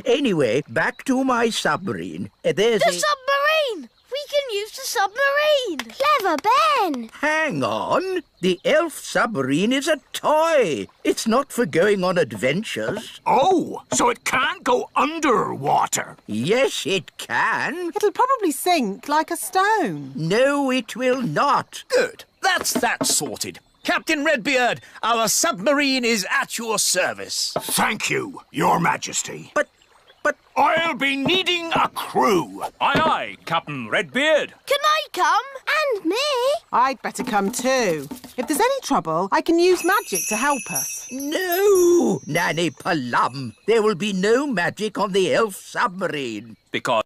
[SPEAKER 9] Anyway, back to my submarine. There's
[SPEAKER 3] The submarine! We can use the submarine!
[SPEAKER 1] Clever Ben!
[SPEAKER 9] Hang on. The elf submarine is a toy. It's not for going on adventures.
[SPEAKER 5] Oh, so it can't go underwater.
[SPEAKER 9] Yes, it can.
[SPEAKER 4] It'll probably sink like a stone.
[SPEAKER 9] No, it will not.
[SPEAKER 14] Good. That's that sorted. Captain Redbeard, our submarine is at your service.
[SPEAKER 5] Thank you, Your Majesty.
[SPEAKER 9] But
[SPEAKER 5] I'll be needing a crew.
[SPEAKER 8] Aye, aye, Captain Redbeard.
[SPEAKER 3] Can I come?
[SPEAKER 1] And me?
[SPEAKER 4] I'd better come too. If there's any trouble, I can use magic to help us.
[SPEAKER 9] No, Nanny Plum. There will be no magic on the elf submarine.
[SPEAKER 8] Because...